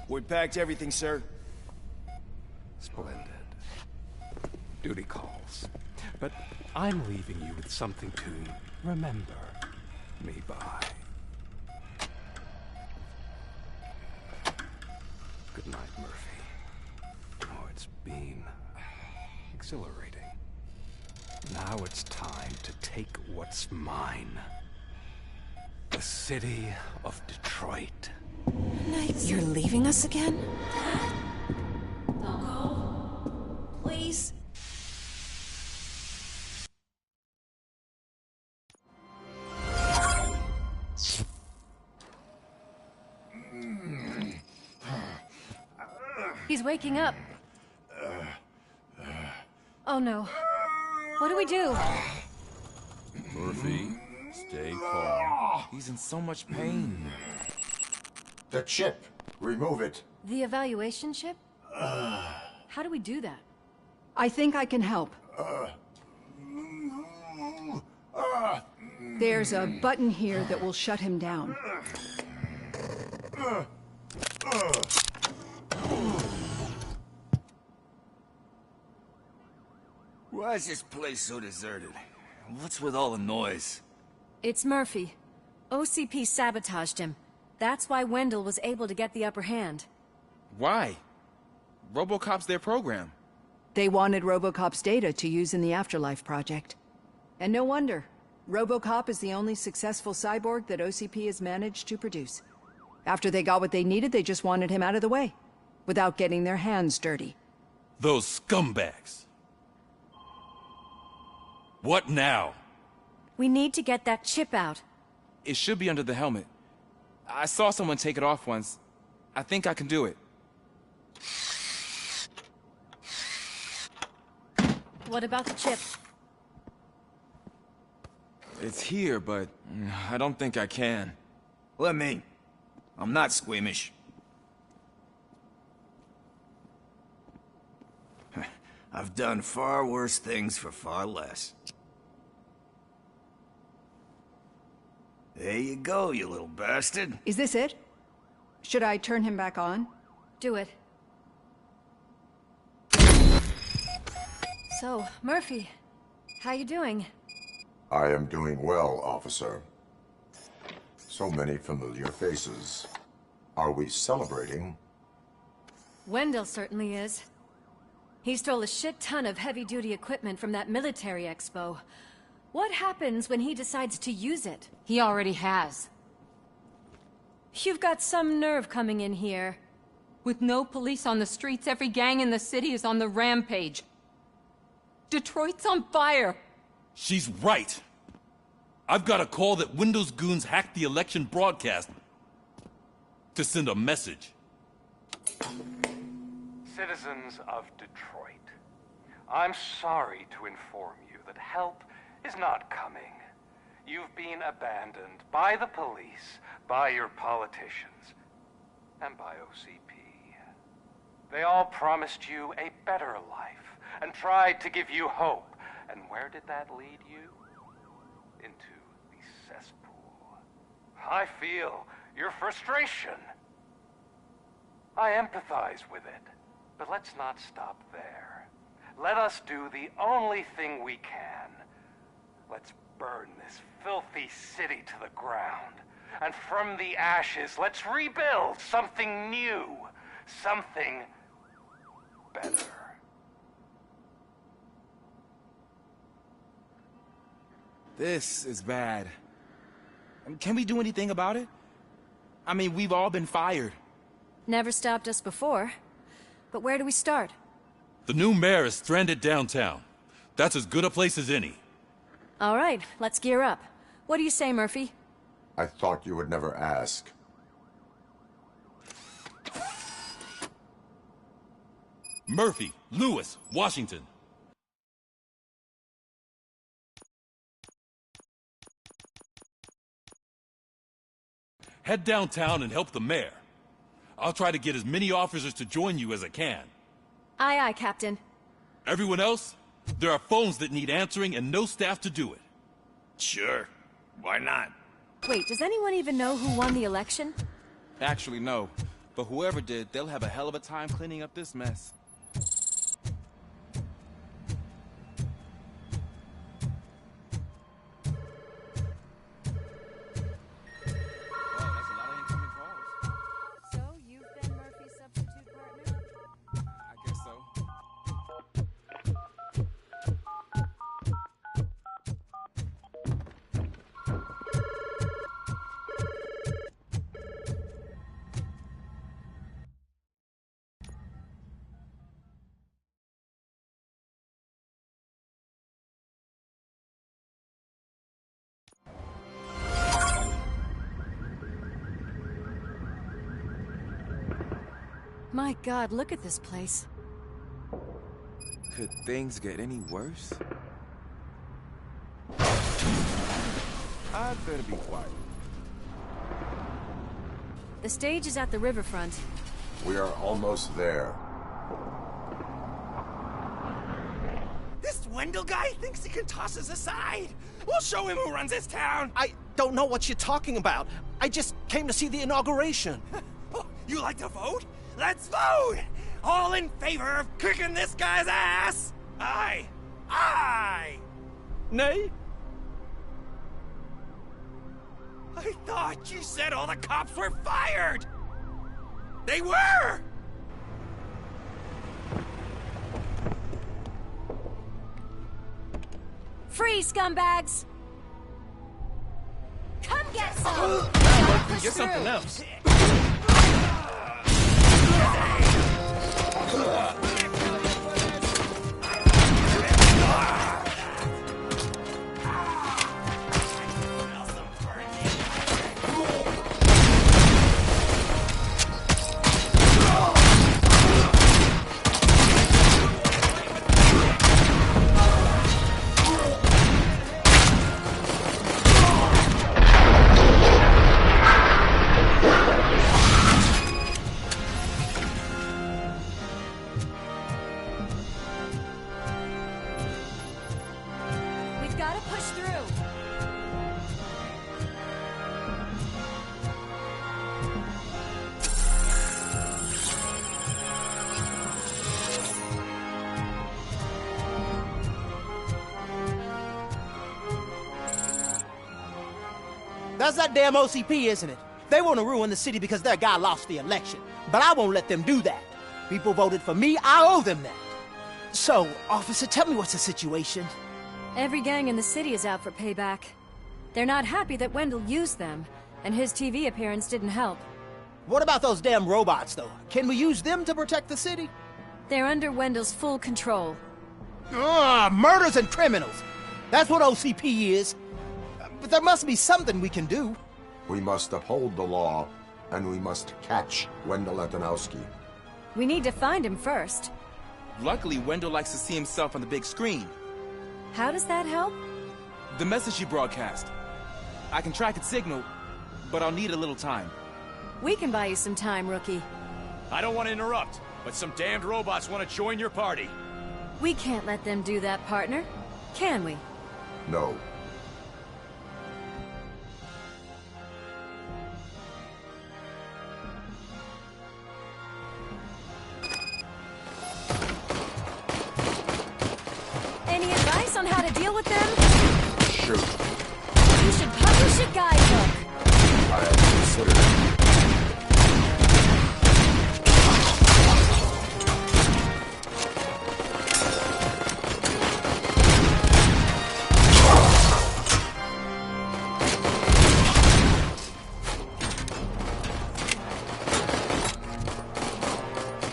We packed everything, sir. Splendid. Duty calls. But I'm leaving you with something to remember me by. Good night, Murphy. Oh, it's been exhilarating. Now it's time to take what's mine. The city of Detroit. You're leaving us again? Don't go. Please. He's waking up. Oh no. What do we do? Murphy, stay calm. He's in so much pain. The chip. Remove it. The evaluation chip? How do we do that? I think I can help. There's a button here that will shut him down. Why is this place so deserted? What's with all the noise? It's Murphy. OCP sabotaged him. That's why Wendell was able to get the upper hand. Why? Robocop's their program. They wanted Robocop's data to use in the Afterlife project. And no wonder. Robocop is the only successful cyborg that OCP has managed to produce. After they got what they needed, they just wanted him out of the way, without getting their hands dirty. Those scumbags. What now? We need to get that chip out. It should be under the helmet. I saw someone take it off once. I think I can do it. What about the chip? It's here, but I don't think I can. Let me. I'm not squeamish. I've done far worse things for far less. There you go, you little bastard. Is this it? Should I turn him back on? Do it. So, Murphy, how you doing? I am doing well, officer. So many familiar faces. Are we celebrating? Wendell certainly is. He stole a shit ton of heavy-duty equipment from that military expo. What happens when he decides to use it? He already has. You've got some nerve coming in here. With no police on the streets, every gang in the city is on the rampage. Detroit's on fire. She's right. I've got a call that Windows goons hacked the election broadcast to send a message. Citizens of Detroit, I'm sorry to inform you that help is not coming. You've been abandoned by the police, by your politicians, and by OCP. They all promised you a better life and tried to give you hope. And where did that lead you? Into the cesspool. I feel your frustration. I empathize with it. But let's not stop there. Let us do the only thing we can. Let's burn this filthy city to the ground. And from the ashes, let's rebuild something new. Something better. This is bad. Can we do anything about it? I mean, we've all been fired. Never stopped us before. But where do we start? The new mayor is stranded downtown. That's as good a place as any. All right, let's gear up. What do you say, Murphy? I thought you would never ask. Murphy, Lewis, Washington. Head downtown and help the mayor. I'll try to get as many officers to join you as I can. Aye, aye, Captain. Everyone else? There are phones that need answering and no staff to do it. Sure. Why not? Wait, does anyone even know who won the election? Actually, no. But whoever did, they'll have a hell of a time cleaning up this mess. So, you've been Murphy's substitute partner? I guess so. My God, look at this place. Could things get any worse? I'd better be quiet. The stage is at the riverfront. We are almost there. This Wendell guy thinks he can toss us aside. We'll show him who runs this town. I don't know what you're talking about. I just came to see the inauguration. Oh, you like to vote? Let's vote! All in favor of kicking this guy's ass? Aye. Aye! Nay? I thought you said all the cops were fired! They were! Free, scumbags! Come get some! You're something else. That's that damn OCP, isn't it? They want to ruin the city because their guy lost the election. But I won't let them do that. People voted for me, I owe them that. So, officer, tell me what's the situation. Every gang in the city is out for payback. They're not happy that Wendell used them, and his TV appearance didn't help. What about those damn robots, though? Can we use them to protect the city? They're under Wendell's full control. Murders and criminals. That's what OCP is. But there must be something we can do. We must uphold the law, and we must catch Wendell Antonowski. We need to find him first. Luckily, Wendell likes to see himself on the big screen. How does that help? The message you broadcast. I can track its signal, but I'll need a little time. We can buy you some time, rookie. I don't want to interrupt, but some damned robots want to join your party. We can't let them do that, partner. Can we? No. Any advice on how to deal with them? Shoot. You should publish a guidebook. I have considered it.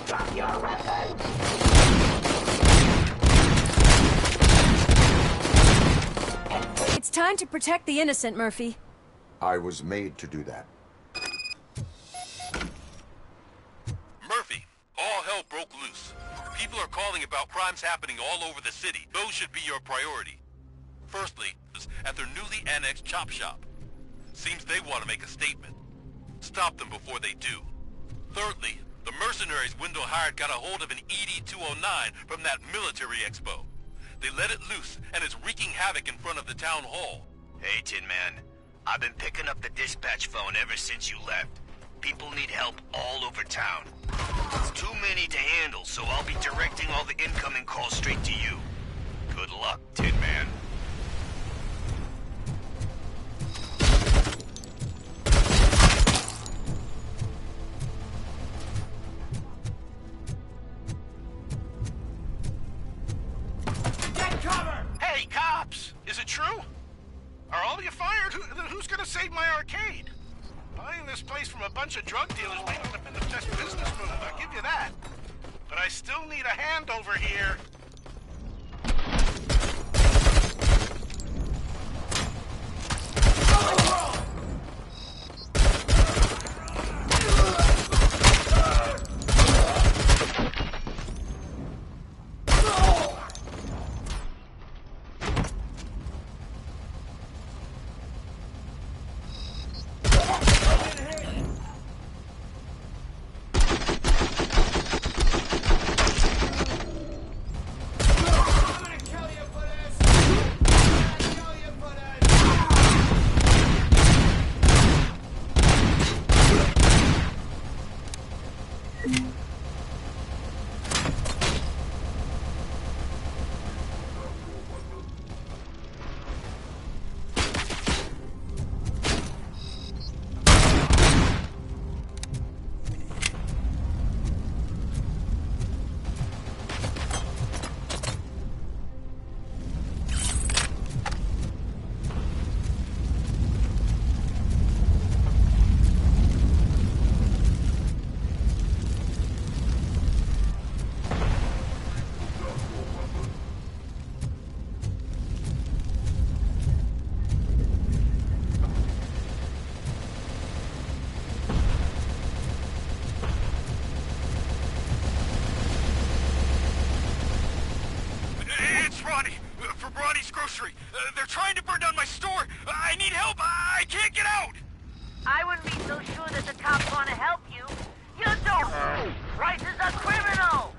Drop your weapons. It's time to protect the innocent, Murphy. I was made to do that. Murphy, all hell broke loose. People are calling about crimes happening all over the city. Those should be your priority. Firstly, at their newly annexed chop shop. Seems they want to make a statement. Stop them before they do. Thirdly, the mercenaries Wendell hired got a hold of an ED-209 from that military expo. They let it loose, and it's wreaking havoc in front of the town hall. Hey, Tin Man. I've been picking up the dispatch phone ever since you left. People need help all over town. It's too many to handle, so I'll be directing all the incoming calls straight to you. Good luck, Tin Man. Get cover! Hey, cops! Is it true? Are all of you fired? Who's gonna save my arcade? Buying this place from a bunch of drug dealers may not have been the best business move, I'll give you that. But I still need a hand over here. They're trying to burn down my store! I need help! I can't get out! I wouldn't be so sure that the cops want to help you. You don't! Bryce is a criminal!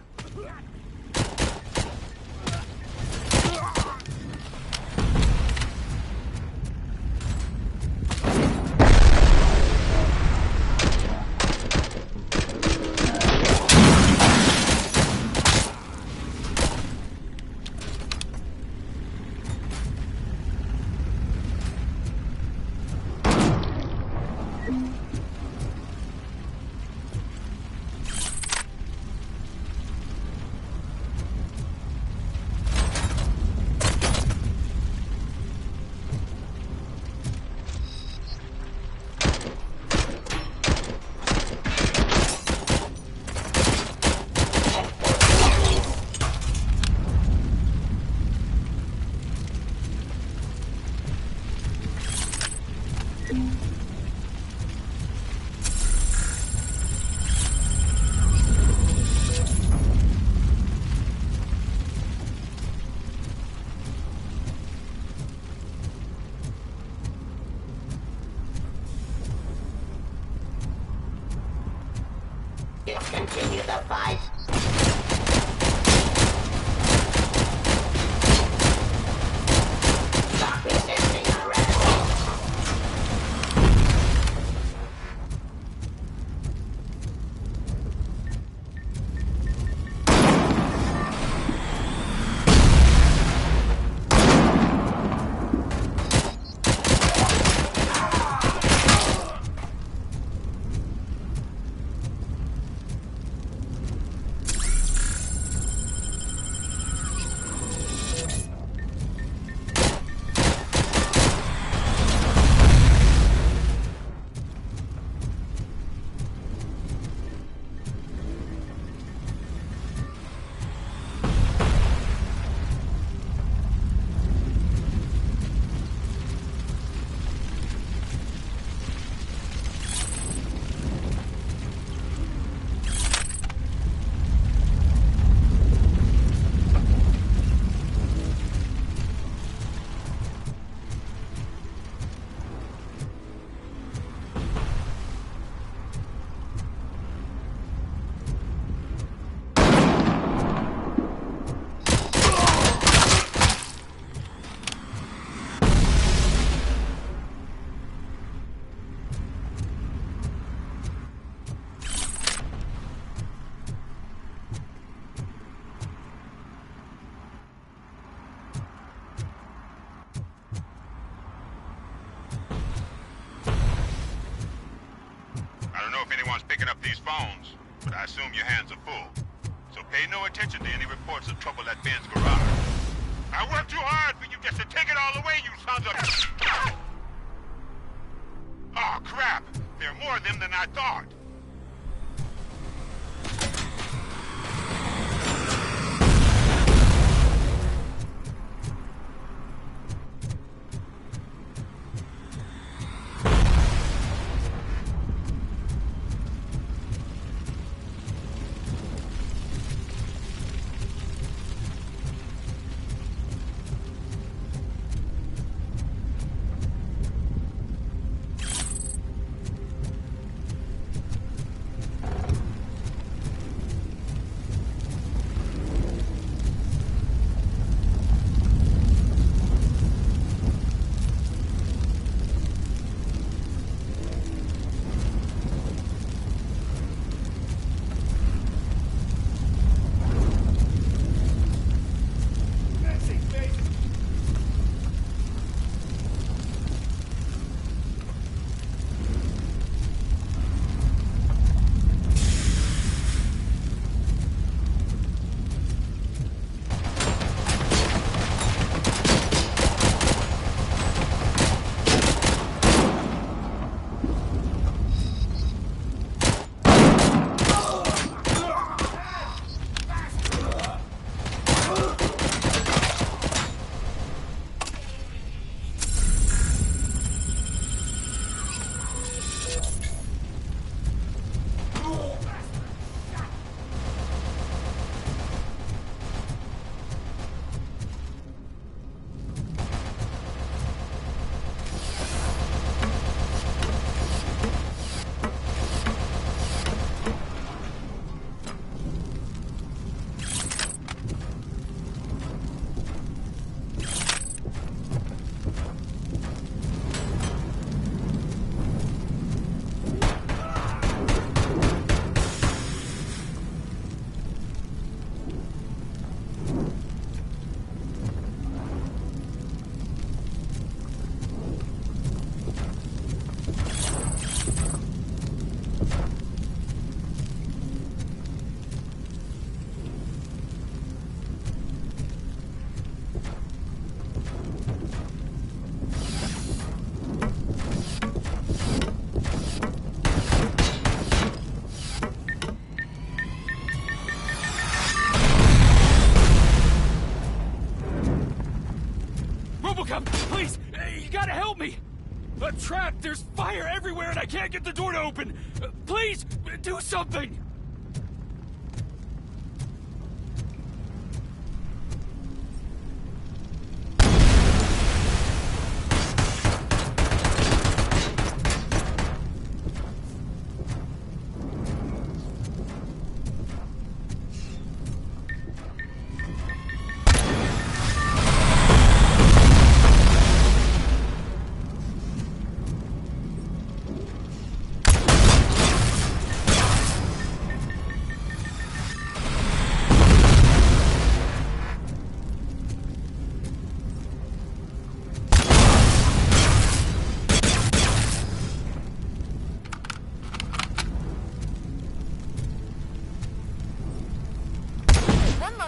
fight! Stop resisting already! I don't know if anyone's picking up these phones, but I assume your hands are full. So pay no attention to any reports of trouble at Ben's garage. I worked too hard for you just to take it all away, you sons of... Oh, crap! There are more of them than I thought. Robocop, please! You gotta help me! I'm trapped! There's fire everywhere and I can't get the door to open! Please, do something!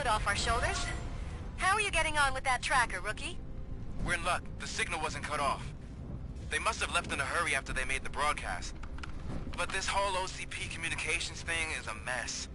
load off our shoulders. How are you getting on with that tracker, rookie? We're in luck. The signal wasn't cut off. They must have left in a hurry after they made the broadcast. But this whole OCP communications thing is a mess.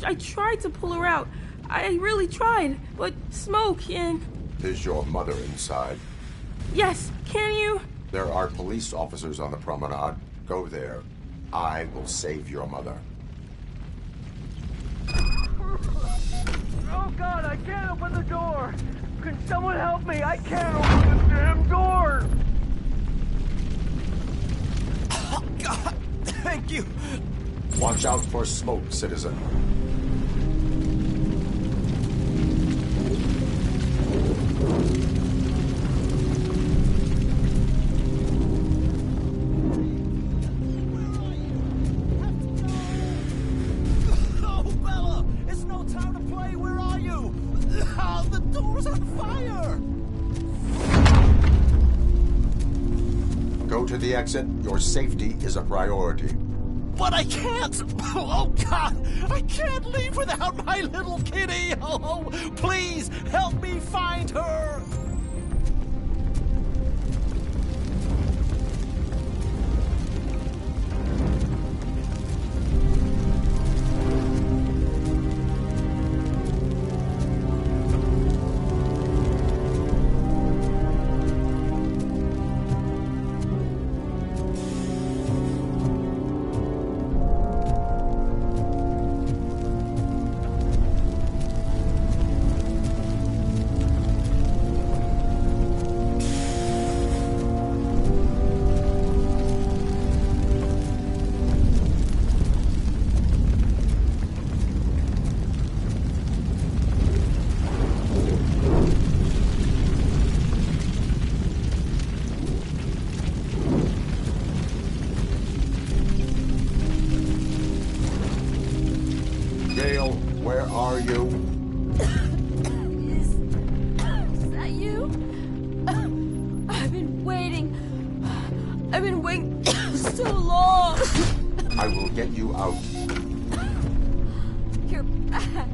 I tried to pull her out. I really tried, but smoke and... Is your mother inside? Yes, can you? There are police officers on the promenade. Go there. I will save your mother. Oh God, I can't open the door! Can someone help me? I can't open this damn door! Oh God, thank you! Watch out for smoke, citizen. Oh, Bella! It's no time to play! Where are you? Oh, the door's on fire! Go to the exit. Your safety is a priority. But I can't! Oh, God! I can't leave without my little kitty! Oh, please, help me find her! Gail, where are you? Is that you? I've been waiting. I've been waiting so long. I will get you out. You're back.